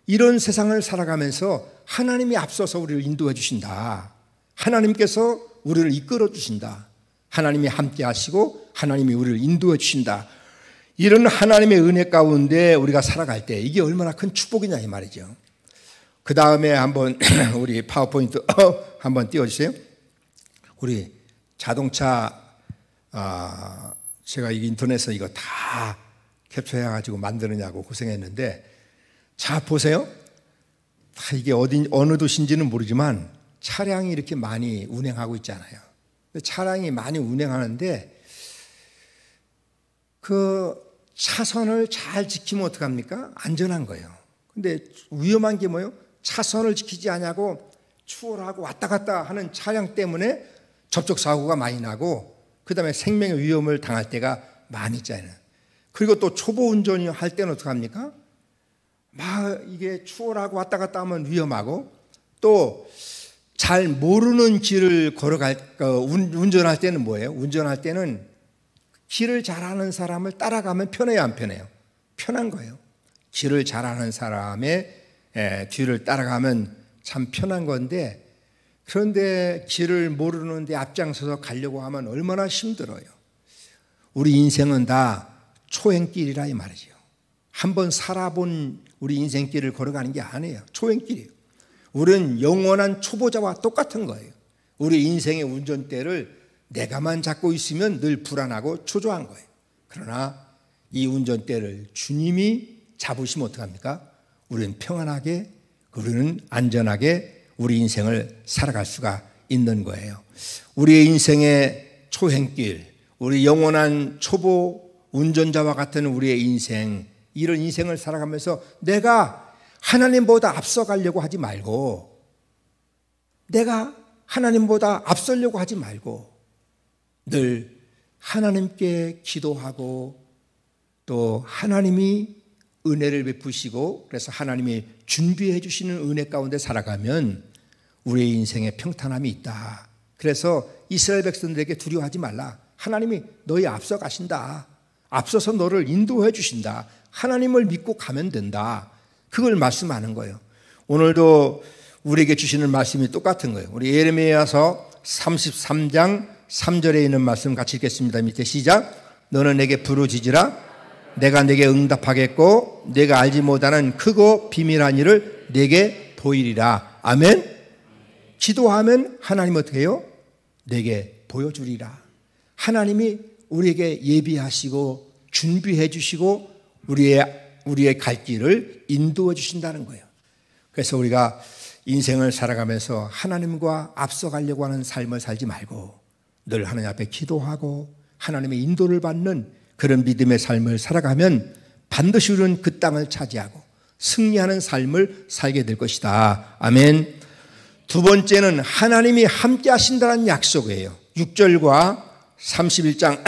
이런 세상을 살아가면서 하나님이 앞서서 우리를 인도해 주신다. 하나님께서 우리를 이끌어 주신다. 하나님이 함께 하시고 하나님이 우리를 인도해 주신다. 이런 하나님의 은혜 가운데 우리가 살아갈 때 이게 얼마나 큰 축복이냐 이 말이죠. 그 다음에 한번 우리 파워포인트 한번 띄워주세요. 우리 자동차 제가 인터넷에서 이거 다 캡처해가지고 만드느냐고 고생했는데 자 보세요. 이게 어느 도시인지는 모르지만 차량이 이렇게 많이 운행하고 있잖아요. 차량이 많이 운행하는데 그 차선을 잘 지키면 어떡합니까? 안전한 거예요. 근데 위험한 게 뭐예요? 차선을 지키지 않냐고 추월하고 왔다 갔다 하는 차량 때문에 접촉사고가 많이 나고 그 다음에 생명의 위험을 당할 때가 많이 있잖아요. 그리고 또 초보 운전이 할 때는 어떡합니까? 막 이게 추월하고 왔다 갔다 하면 위험하고 또 잘 모르는 길을 운전할 때는 뭐예요? 운전할 때는 길을 잘 아는 사람을 따라가면 편해요, 안 편해요? 편한 거예요. 길을 잘 아는 사람의 뒤를 따라가면 참 편한 건데 그런데 길을 모르는데 앞장서서 가려고 하면 얼마나 힘들어요. 우리 인생은 다 초행길이라 이 말이죠. 한번 살아본 우리 인생길을 걸어가는 게 아니에요. 초행길이에요. 우리는 영원한 초보자와 똑같은 거예요. 우리 인생의 운전대를 내가만 잡고 있으면 늘 불안하고 초조한 거예요. 그러나 이 운전대를 주님이 잡으시면 어떡합니까? 우리는 평안하게, 우리는 안전하게 우리 인생을 살아갈 수가 있는 거예요. 우리의 인생의 초행길, 우리 영원한 초보 운전자와 같은 우리의 인생, 이런 인생을 살아가면서 내가 하나님보다 앞서가려고 하지 말고 내가 하나님보다 앞서려고 하지 말고 늘 하나님께 기도하고 또 하나님이 은혜를 베푸시고 그래서 하나님이 준비해 주시는 은혜 가운데 살아가면 우리의 인생에 평탄함이 있다. 그래서 이스라엘 백성들에게 두려워하지 말라. 하나님이 너희 앞서 가신다. 앞서서 너를 인도해 주신다. 하나님을 믿고 가면 된다. 그걸 말씀하는 거예요. 오늘도 우리에게 주시는 말씀이 똑같은 거예요. 우리 예레미야서 33장 3절에 있는 말씀 같이 읽겠습니다. 밑에 시작. 너는 내게 부르짖으라. 내가 내게 응답하겠고 내가 알지 못하는 크고 비밀한 일을 내게 보이리라. 아멘. 기도하면 하나님 어떻게 해요? 내게 보여주리라. 하나님이 우리에게 예비하시고 준비해 주시고 우리의 갈 길을 인도해 주신다는 거예요. 그래서 우리가 인생을 살아가면서 하나님과 앞서가려고 하는 삶을 살지 말고 늘 하나님 앞에 기도하고 하나님의 인도를 받는 그런 믿음의 삶을 살아가면 반드시 우리는 그 땅을 차지하고 승리하는 삶을 살게 될 것이다. 아멘. 두 번째는 하나님이 함께 하신다는 약속이에요. 6절과 31장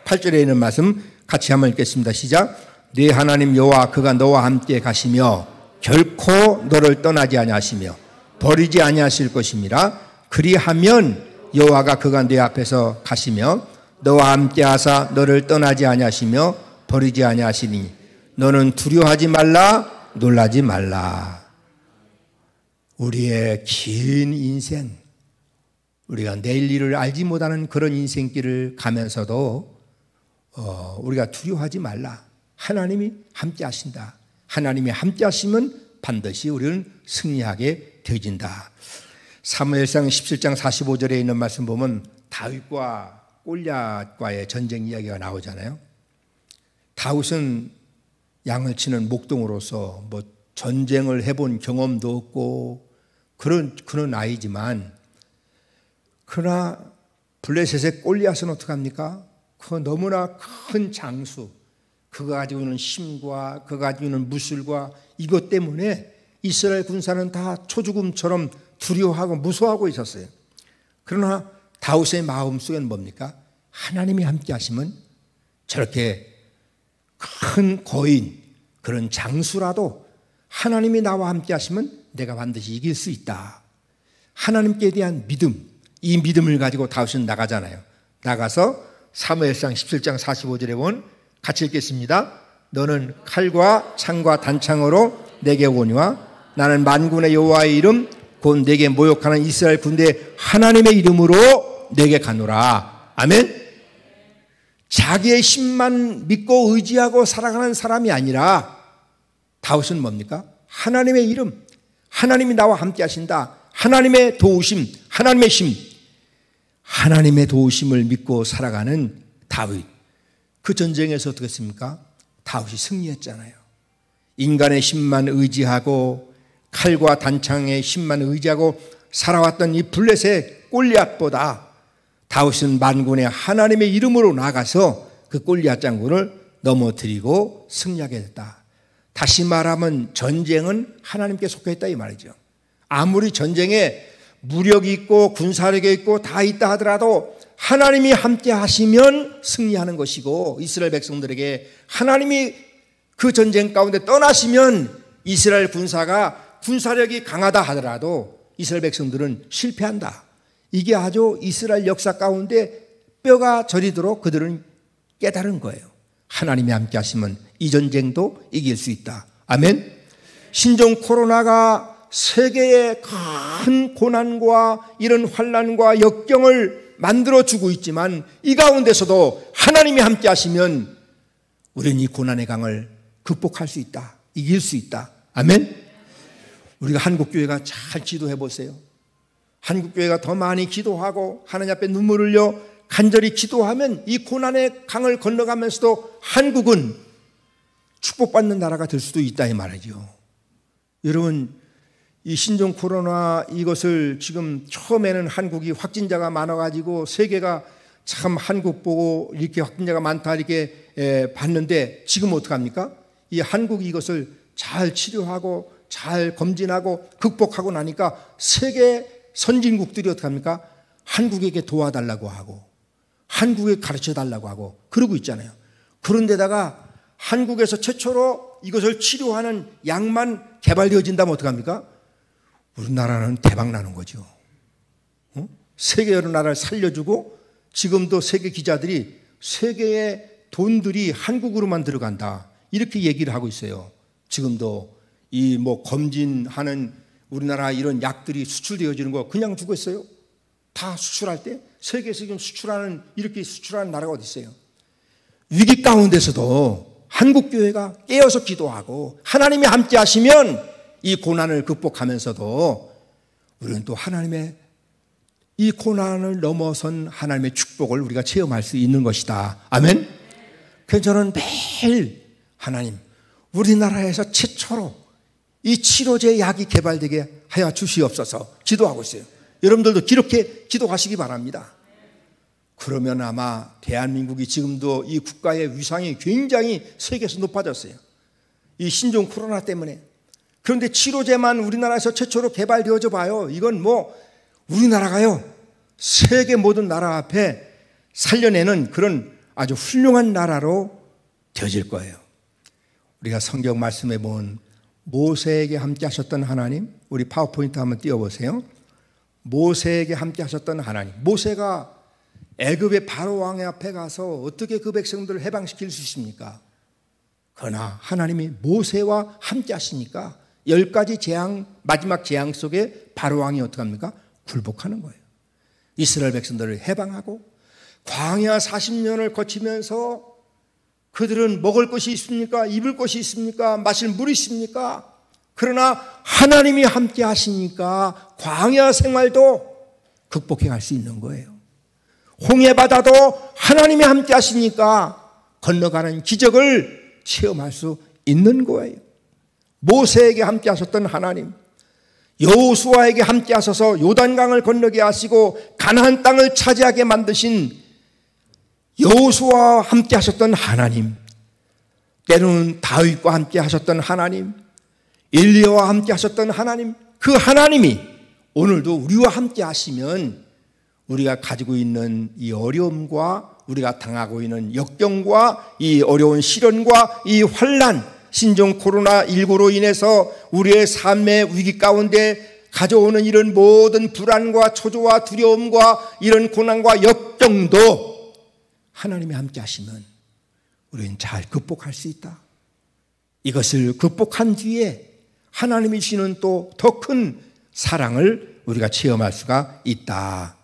8절에 있는 말씀 같이 한번 읽겠습니다. 시작. 네 하나님 여호와 그가 너와 함께 가시며 결코 너를 떠나지 아니하시며 버리지 아니하실 것임이라. 그리하면 여호와가 그가 네 앞에서 가시며 너와 함께 하사 너를 떠나지 아니하시며 버리지 아니하시니 너는 두려워하지 말라 놀라지 말라. 우리의 긴 인생, 우리가 내일 일을 알지 못하는 그런 인생길을 가면서도 우리가 두려워하지 말라. 하나님이 함께 하신다. 하나님이 함께 하시면 반드시 우리는 승리하게 되어진다. 사무엘상 17장 45절에 있는 말씀 보면 다윗과 골리앗과의 전쟁 이야기가 나오잖아요. 다윗은 양을 치는 목동으로서 뭐 전쟁을 해본 경험도 없고 그런 아이지만 그러나 블레셋의 골리앗은 어떡합니까? 그 너무나 큰 장수, 그가 가지고 있는 힘과 그가 가지고 있는 무술과 이것 때문에 이스라엘 군사는 다 초죽음처럼 두려워하고 무서워하고 있었어요. 그러나 다윗의 마음속에는 뭡니까? 하나님이 함께 하시면 저렇게 큰 거인, 그런 장수라도 하나님이 나와 함께 하시면 내가 반드시 이길 수 있다. 하나님께 대한 믿음, 이 믿음을 가지고 다윗은 나가잖아요. 나가서 사무엘상 17장 45절에 보면 같이 읽겠습니다. 너는 칼과 창과 단창으로 내게 오니와 나는 만군의 여호와의 이름 곧 내게 모욕하는 이스라엘 군대 하나님의 이름으로 내게 가노라. 아멘. 자기의 힘만 믿고 의지하고 살아가는 사람이 아니라 다윗은 뭡니까? 하나님의 이름, 하나님이 나와 함께 하신다. 하나님의 도우심, 하나님의 힘, 하나님의 도우심을 믿고 살아가는 다윗. 그 전쟁에서 어떻게 했습니까? 다윗이 승리했잖아요. 인간의 힘만 의지하고 칼과 단창의 힘만 의지하고 살아왔던 이 블레셋의 골리앗보다 다윗은 만군의 하나님의 이름으로 나가서 그 골리앗 장군을 넘어뜨리고 승리하게 됐다. 다시 말하면 전쟁은 하나님께 속했다 이 말이죠. 아무리 전쟁에 무력이 있고 군사력이 있고 다 있다 하더라도 하나님이 함께 하시면 승리하는 것이고, 이스라엘 백성들에게 하나님이 그 전쟁 가운데 떠나시면 이스라엘 군사가 군사력이 강하다 하더라도 이스라엘 백성들은 실패한다. 이게 아주 이스라엘 역사 가운데 뼈가 저리도록 그들은 깨달은 거예요. 하나님이 함께 하시면 이 전쟁도 이길 수 있다. 아멘. 신종 코로나가 세계의 큰 고난과 이런 환난과 역경을 만들어주고 있지만 이 가운데서도 하나님이 함께 하시면 우리는 이 고난의 강을 극복할 수 있다. 이길 수 있다. 아멘. 우리가 한국교회가 잘 기도해 보세요. 한국교회가 더 많이 기도하고 하나님 앞에 눈물을 흘려 간절히 기도하면 이 고난의 강을 건너가면서도 한국은 축복받는 나라가 될 수도 있다 이 말이죠. 여러분, 이 신종 코로나 이것을 지금 처음에는 한국이 확진자가 많아가지고 세계가 참 한국 보고 이렇게 확진자가 많다 이렇게 봤는데 지금 어떡합니까? 이 한국이 이것을 잘 치료하고 잘 검진하고 극복하고 나니까 세계 선진국들이 어떡합니까? 한국에게 도와달라고 하고 한국에 가르쳐달라고 하고 그러고 있잖아요. 그런데다가 한국에서 최초로 이것을 치료하는 약만 개발되어진다면 어떡합니까? 우리나라는 대박 나는 거죠. 세계 여러 나라를 살려주고 지금도 세계 기자들이 세계의 돈들이 한국으로만 들어간다 이렇게 얘기를 하고 있어요. 지금도 이 뭐 검진하는 우리나라 이런 약들이 수출되어지는 거 그냥 두고 있어요. 다 수출할 때 세계에서 지금 수출하는 이렇게 수출하는 나라가 어디 있어요? 위기 가운데서도 한국교회가 깨어서 기도하고 하나님이 함께 하시면 이 고난을 극복하면서도 우리는 또 하나님의 이 고난을 넘어선 하나님의 축복을 우리가 체험할 수 있는 것이다. 아멘. 그래서 저는 매일 하나님 우리나라에서 최초로 이 치료제 약이 개발되게 하여 주시옵소서 기도하고 있어요. 여러분들도 이렇게 기도하시기 바랍니다. 그러면 아마 대한민국이 지금도 이 국가의 위상이 굉장히 세계에서 높아졌어요. 이 신종 코로나 때문에. 그런데 치료제만 우리나라에서 최초로 개발되어져 봐요. 이건 뭐 우리나라가요 세계 모든 나라 앞에 살려내는 그런 아주 훌륭한 나라로 되어질 거예요. 우리가 성경 말씀에 보면 모세에게 함께 하셨던 하나님, 우리 파워포인트 한번 띄워보세요. 모세에게 함께 하셨던 하나님. 모세가 애굽의 바로 왕의 앞에 가서 어떻게 그 백성들을 해방시킬 수 있습니까? 그러나 하나님이 모세와 함께 하시니까 10가지 재앙, 마지막 재앙 속에 바로 왕이 어떻게 합니까? 굴복하는 거예요. 이스라엘 백성들을 해방하고 광야 40년을 거치면서 그들은 먹을 것이 있습니까? 입을 것이 있습니까? 마실 물이 있습니까? 그러나 하나님이 함께 하시니까 광야 생활도 극복해 갈 수 있는 거예요. 홍해바다도 하나님이 함께 하시니까 건너가는 기적을 체험할 수 있는 거예요. 모세에게 함께 하셨던 하나님, 여호수아에게 함께 하셔서 요단강을 건너게 하시고 가나안 땅을 차지하게 만드신 여호수아와 함께 하셨던 하나님, 때로는 다윗과 함께 하셨던 하나님, 엘리야와 함께 하셨던 하나님, 그 하나님이 오늘도 우리와 함께 하시면 우리가 가지고 있는 이 어려움과 우리가 당하고 있는 역경과 이 어려운 시련과 이 환난, 신종 코로나19로 인해서 우리의 삶의 위기 가운데 가져오는 이런 모든 불안과 초조와 두려움과 이런 고난과 역경도 하나님이 함께 하시면 우리는 잘 극복할 수 있다. 이것을 극복한 뒤에 하나님이 주시는 또 더 큰 사랑을 우리가 체험할 수가 있다.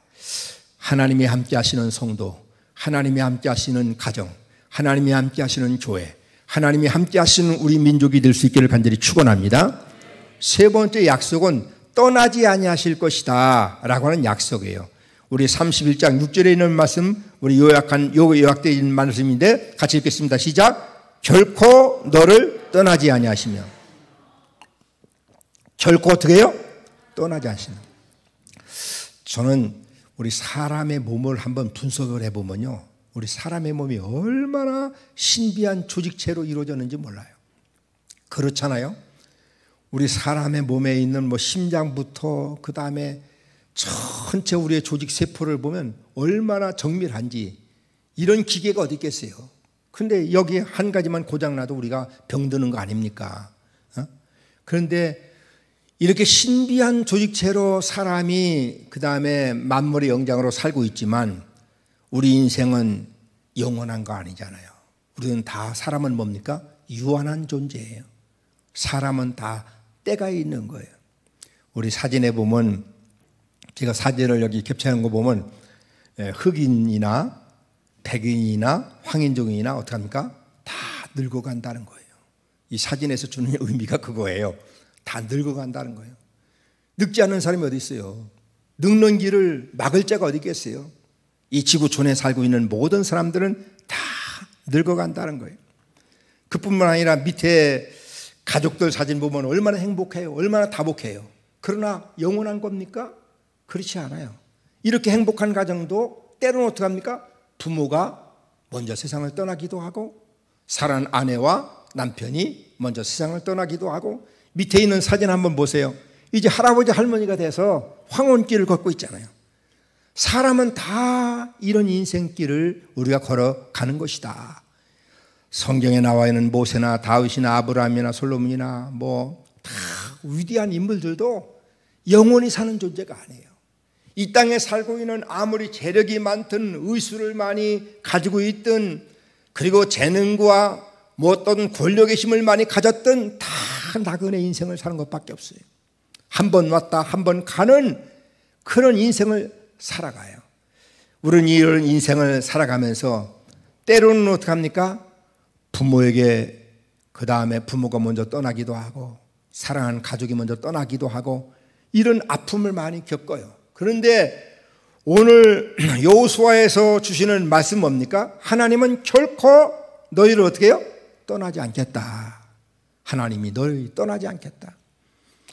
하나님이 함께 하시는 성도, 하나님이 함께 하시는 가정, 하나님이 함께 하시는 교회, 하나님이 함께 하시는 우리 민족이 될 수 있기를 간절히 축원합니다. 세 번째 약속은 떠나지 아니하실 것이다 라고 하는 약속이에요. 우리 31장 6절에 있는 말씀, 우리 요약되어 있는 말씀인데 같이 읽겠습니다. 시작. 결코 너를 떠나지 아니하시며. 결코 어떻게 해요? 떠나지 않으시는. 저는 우리 사람의 몸을 한번 분석을 해보면요, 우리 사람의 몸이 얼마나 신비한 조직체로 이루어졌는지 몰라요. 그렇잖아요. 우리 사람의 몸에 있는 뭐 심장부터 그 다음에 전체 우리의 조직 세포를 보면 얼마나 정밀한지, 이런 기계가 어디 있겠어요. 근데 여기 한 가지만 고장나도 우리가 병드는 거 아닙니까? 그런데 이렇게 신비한 조직체로 사람이 그 다음에 만물의 영장으로 살고 있지만 우리 인생은 영원한 거 아니잖아요. 우리는 다, 사람은 뭡니까? 유한한 존재예요. 사람은 다 때가 있는 거예요. 우리 사진에 보면, 제가 사진을 여기 캡처한 거 보면 흑인이나 백인이나 황인종이나 어떻게 합니까? 다 늙어간다는 거예요. 이 사진에서 주는 의미가 그거예요. 다 늙어간다는 거예요. 늙지 않는 사람이 어디 있어요? 늙는 길을 막을 자가 어디 있겠어요? 이 지구촌에 살고 있는 모든 사람들은 다 늙어간다는 거예요. 그뿐만 아니라 밑에 가족들 사진 보면 얼마나 행복해요, 얼마나 다복해요. 그러나 영원한 겁니까? 그렇지 않아요. 이렇게 행복한 가정도 때로는 어떻게 합니까? 부모가 먼저 세상을 떠나기도 하고, 사랑하는 아내와 남편이 먼저 세상을 떠나기도 하고, 밑에 있는 사진 한번 보세요. 이제 할아버지 할머니가 돼서 황혼길을 걷고 있잖아요. 사람은 다 이런 인생길을 우리가 걸어가는 것이다. 성경에 나와 있는 모세나 다윗이나 아브라함이나 솔로몬이나 뭐 다 위대한 인물들도 영원히 사는 존재가 아니에요. 이 땅에 살고 있는 아무리 재력이 많든 의술을 많이 가지고 있든, 그리고 재능과 뭐 어떤 권력의 힘을 많이 가졌든 다 나그네 인생을 사는 것밖에 없어요. 한 번 왔다 한 번 가는 그런 인생을 살아가요. 우리는 이런 인생을 살아가면서 때로는 어떻게 합니까? 부모에게, 그 다음에 부모가 먼저 떠나기도 하고, 사랑하는 가족이 먼저 떠나기도 하고, 이런 아픔을 많이 겪어요. 그런데 오늘 여호수아에서 주시는 말씀 뭡니까? 하나님은 결코 너희를 어떻게 해요? 떠나지 않겠다. 하나님이 너희를 떠나지 않겠다.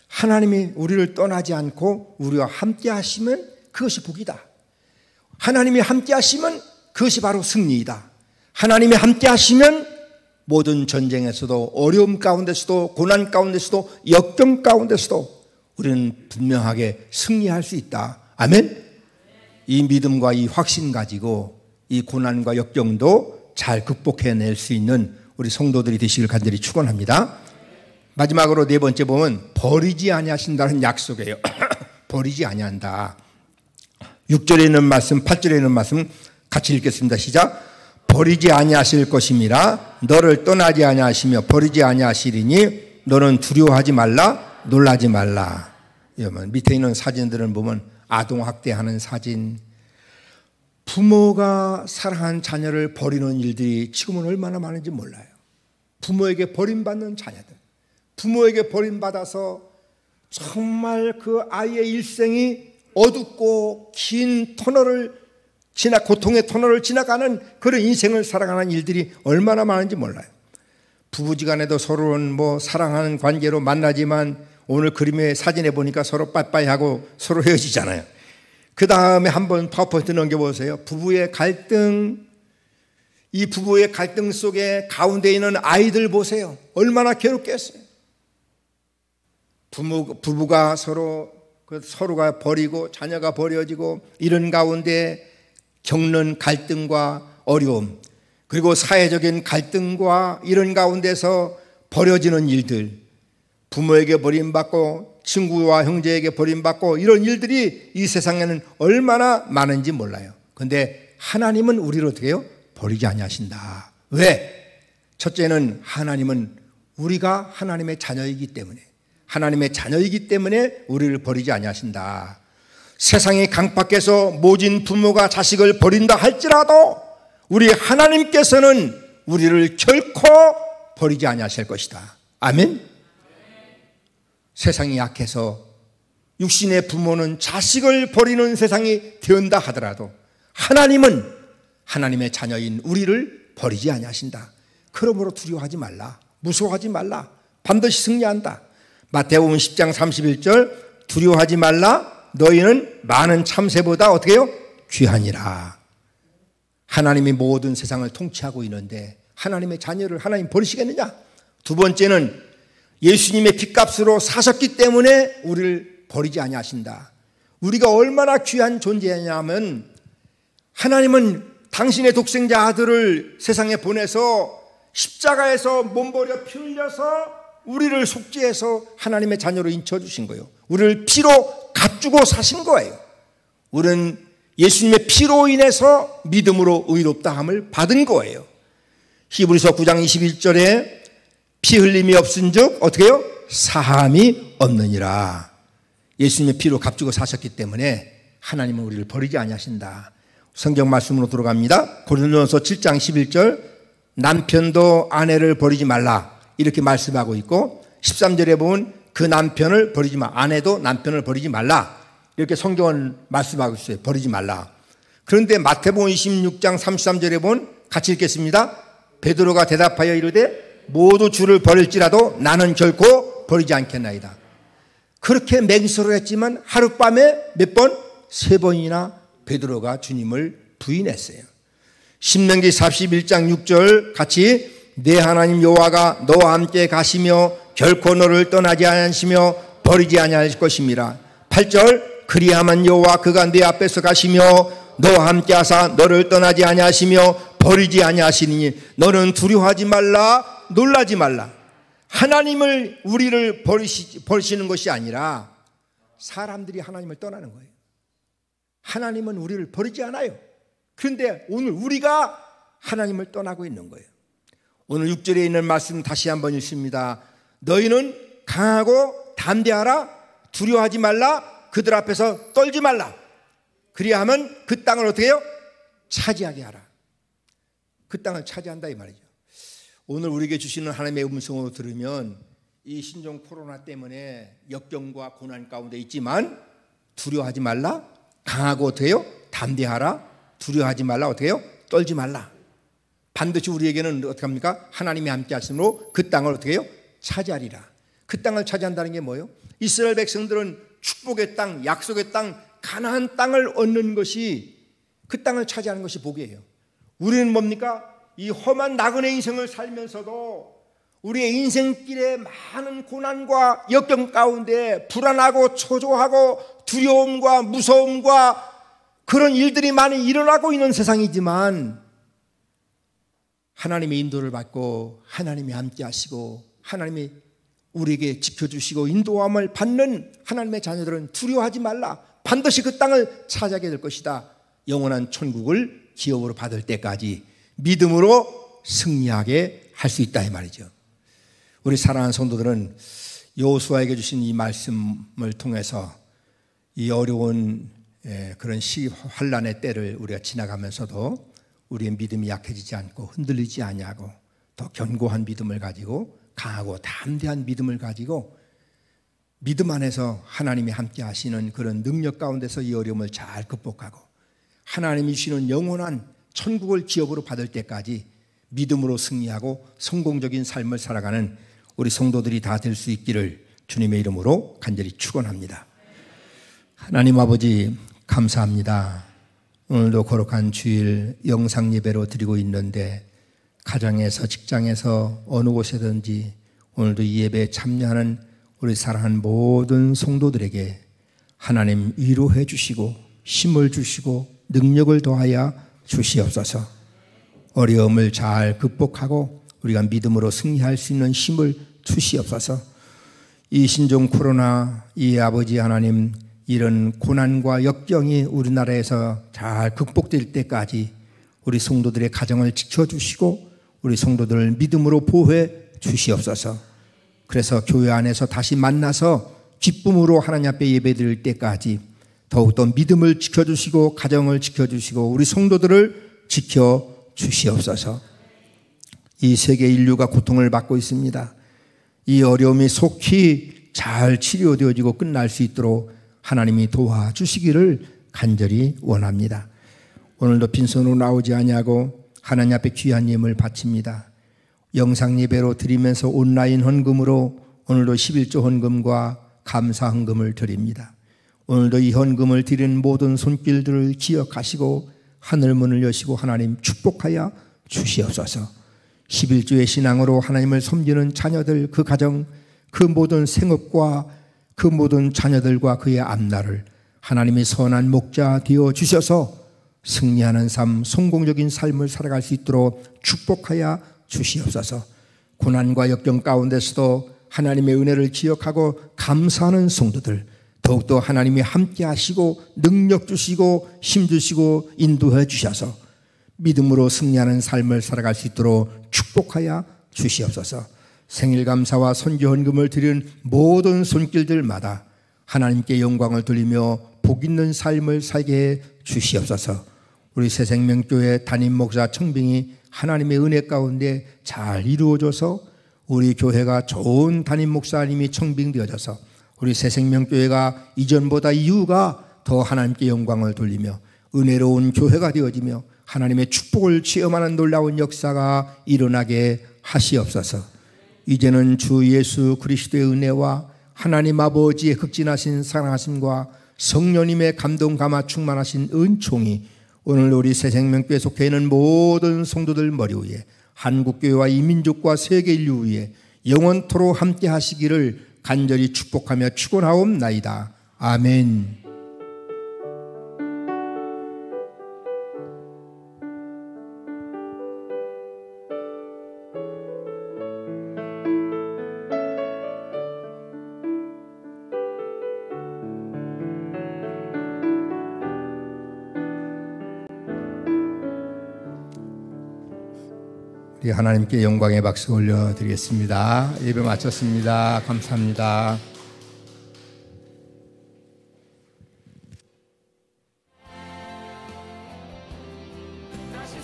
하나님이 우리를 떠나지 않고 우리와 함께 하시면 그것이 복이다. 하나님이 함께 하시면 그것이 바로 승리이다. 하나님이 함께 하시면 모든 전쟁에서도, 어려움 가운데서도, 고난 가운데서도, 역경 가운데서도 우리는 분명하게 승리할 수 있다. 아멘? 이 믿음과 이 확신 가지고 이 고난과 역경도 잘 극복해낼 수 있는 우리 성도들이 되시길 간절히 축원합니다. 마지막으로 네 번째 보면 버리지 아니하신다는 약속이에요. 버리지 아니한다. 6절에 있는 말씀, 8절에 있는 말씀 같이 읽겠습니다. 시작. 버리지 아니하실 것임이라 너를 떠나지 아니하시며 버리지 아니하시리니 너는 두려워하지 말라, 놀라지 말라. 밑에 있는 사진들을 보면 아동학대하는 사진, 부모가 사랑하는 자녀를 버리는 일들이 지금은 얼마나 많은지 몰라요. 부모에게 버림받는 자녀들, 부모에게 버림받아서 정말 그 아이의 일생이 어둡고 긴 고통의 터널을 지나가는 그런 인생을 살아가는 일들이 얼마나 많은지 몰라요. 부부지간에도 서로는 뭐 사랑하는 관계로 만나지만 오늘 그림의 사진에 보니까 서로 빠빠이하고 서로 헤어지잖아요. 그 다음에 한번 파워포인트 넘겨보세요. 부부의 갈등, 이 부부의 갈등 속에 가운데 있는 아이들 보세요. 얼마나 괴롭겠어요. 부부가 서로 그 서로가 버리고 자녀가 버려지고 이런 가운데 겪는 갈등과 어려움, 그리고 사회적인 갈등과 이런 가운데서 벌어지는 일들, 부모에게 버림받고 친구와 형제에게 버림받고 이런 일들이 이 세상에는 얼마나 많은지 몰라요. 그런데 하나님은 우리를 어떻게 해요? 버리지 아니하신다. 왜? 첫째는 하나님은 우리가 하나님의 자녀이기 때문에, 하나님의 자녀이기 때문에 우리를 버리지 아니하신다. 세상의 강밖에서 모진 부모가 자식을 버린다 할지라도 우리 하나님께서는 우리를 결코 버리지 아니하실 것이다. 아멘. 세상이 약해서 육신의 부모는 자식을 버리는 세상이 되었다 하더라도 하나님은 하나님의 자녀인 우리를 버리지 아니하신다. 그러므로 두려워하지 말라. 무서워하지 말라. 반드시 승리한다. 마태복음 10장 31절 두려워하지 말라. 너희는 많은 참새보다 어떻게 해요? 귀하니라. 하나님이 모든 세상을 통치하고 있는데 하나님의 자녀를 하나님 버리시겠느냐? 두 번째는 예수님의 핏값으로 사셨기 때문에 우리를 버리지 아니하신다. 우리가 얼마나 귀한 존재냐면 하나님은 당신의 독생자 아들을 세상에 보내서 십자가에서 몸버려 피 흘려서 우리를 속죄해서 하나님의 자녀로 인쳐주신 거예요. 우리를 피로 값주고 사신 거예요. 우리는 예수님의 피로 인해서 믿음으로 의롭다함을 받은 거예요. 히브리서 9장 21절에 피 흘림이 없은즉 어떻게 해요? 사함이 없느니라. 예수님의 피로 값주고 사셨기 때문에 하나님은 우리를 버리지 아니하신다. 성경 말씀으로 들어갑니다. 고린도전서 7장 11절 남편도 아내를 버리지 말라 이렇게 말씀하고 있고 13절에 보면 그 남편을 버리지 마. 아내도 남편을 버리지 말라. 이렇게 성경은 말씀하고 있어요. 버리지 말라. 그런데 마태복음 26장 33절에 보면 같이 읽겠습니다. 베드로가 대답하여 이르되 모두 주를 버릴지라도 나는 결코 버리지 않겠나이다. 그렇게 맹세를 했지만 하룻밤에 몇 번? 3번이나 베드로가 주님을 부인했어요. 신명기 41장 6절 같이 내 하나님 여호와가 너와 함께 가시며 결코 너를 떠나지 아니하시며 버리지 아니할 것임이라. 8절 그리하면 여호와 그가 내 앞에서 가시며 너와 함께 하사 너를 떠나지 아니하시며 버리지 아니하시니 너는 두려워하지 말라 놀라지 말라. 하나님을 우리를 버리시는 것이 아니라 사람들이 하나님을 떠나는 거예요. 하나님은 우리를 버리지 않아요. 그런데 오늘 우리가 하나님을 떠나고 있는 거예요. 오늘 6절에 있는 말씀 다시 한번 읽습니다. 너희는 강하고 담대하라. 두려워하지 말라. 그들 앞에서 떨지 말라. 그리하면 그 땅을 어떻게 해요? 차지하게 하라. 그 땅을 차지한다 이 말이죠. 오늘 우리에게 주시는 하나님의 음성으로 들으면 이 신종 코로나 때문에 역경과 고난 가운데 있지만 두려워하지 말라. 강하고 어떻게 해요? 담대하라. 두려워하지 말라. 어떻게 해요? 떨지 말라. 반드시 우리에게는 어떻게 합니까? 하나님이 함께 하심으로 그 땅을 어떻게 해요? 차지하리라. 그 땅을 차지한다는 게 뭐예요? 이스라엘 백성들은 축복의 땅, 약속의 땅, 가나안 땅을 얻는 것이 그 땅을 차지하는 것이 복이에요. 우리는 뭡니까? 이 험한 나그네 인생을 살면서도 우리의 인생길에 많은 고난과 역경 가운데 불안하고 초조하고 두려움과 무서움과 그런 일들이 많이 일어나고 있는 세상이지만 하나님의 인도를 받고 하나님이 함께 하시고 하나님이 우리에게 지켜주시고 인도함을 받는 하나님의 자녀들은 두려워하지 말라. 반드시 그 땅을 차지하게 될 것이다. 영원한 천국을 기업으로 받을 때까지 믿음으로 승리하게 할 수 있다 이 말이죠. 우리 사랑하는 성도들은 여호수아에게 주신 이 말씀을 통해서 이 어려운 그런 환난의 때를 우리가 지나가면서도 우리의 믿음이 약해지지 않고 흔들리지 아니하고 더 견고한 믿음을 가지고 강하고 담대한 믿음을 가지고 믿음 안에서 하나님이 함께 하시는 그런 능력 가운데서 이 어려움을 잘 극복하고 하나님이 주시는 영원한 천국을 기업으로 받을 때까지 믿음으로 승리하고 성공적인 삶을 살아가는 우리 성도들이 다 될 수 있기를 주님의 이름으로 간절히 축원합니다. 하나님 아버지 감사합니다. 오늘도 거룩한 주일 영상 예배로 드리고 있는데 가정에서 직장에서 어느 곳에든지 오늘도 이 예배에 참여하는 우리 사랑하는 모든 성도들에게 하나님 위로해 주시고 힘을 주시고 능력을 더하여 주시옵소서. 어려움을 잘 극복하고 우리가 믿음으로 승리할 수 있는 힘을 주시옵소서. 이 신종 코로나, 이 아버지 하나님, 이런 고난과 역경이 우리나라에서 잘 극복될 때까지 우리 성도들의 가정을 지켜주시고 우리 성도들을 믿음으로 보호해 주시옵소서. 그래서 교회 안에서 다시 만나서 기쁨으로 하나님 앞에 예배드릴 때까지 더욱더 믿음을 지켜주시고 가정을 지켜주시고 우리 성도들을 지켜주시옵소서. 이 세계 인류가 고통을 받고 있습니다. 이 어려움이 속히 잘 치료되어지고 끝날 수 있도록 하나님이 도와주시기를 간절히 원합니다. 오늘도 빈손으로 나오지 아니하고 하나님 앞에 귀한 예물을 바칩니다. 영상 예배로 드리면서 온라인 헌금으로 오늘도 11조 헌금과 감사 헌금을 드립니다. 오늘도 이 헌금을 드리는 모든 손길들을 기억하시고 하늘문을 여시고 하나님 축복하여 주시옵소서. 11조의 신앙으로 하나님을 섬기는 자녀들, 그 가정, 그 모든 생업과 그 모든 자녀들과 그의 앞날을 하나님의 선한 목자 되어 주셔서 승리하는 삶, 성공적인 삶을 살아갈 수 있도록 축복하여 주시옵소서. 고난과 역경 가운데서도 하나님의 은혜를 기억하고 감사하는 성도들, 더욱더 하나님이 함께 하시고 능력 주시고 힘 주시고 인도해 주셔서 믿음으로 승리하는 삶을 살아갈 수 있도록 축복하여 주시옵소서. 생일 감사와 선교 헌금을 드리는 모든 손길들마다 하나님께 영광을 돌리며 복 있는 삶을 살게 해 주시옵소서. 우리 새생명교회 담임 목사 청빙이 하나님의 은혜 가운데 잘 이루어져서 우리 교회가 좋은 담임 목사님이 청빙되어져서 우리 새생명교회가 이전보다 이후가 더 하나님께 영광을 돌리며 은혜로운 교회가 되어지며 하나님의 축복을 체험하는 놀라운 역사가 일어나게 하시옵소서. 이제는 주 예수 그리스도의 은혜와 하나님 아버지의 극진하신 사랑하심과 성령님의 감동 감화 충만하신 은총이 오늘 우리 새생명교회에 속해 있는 모든 성도들 머리 위에 한국교회와 이 민족과 세계 인류 위에 영원토록 함께 하시기를 간절히 축복하며 축원하옵나이다. 아멘. 하나님께 영광의 박수 올려드리겠습니다. 예배 마쳤습니다. 감사합니다. 다시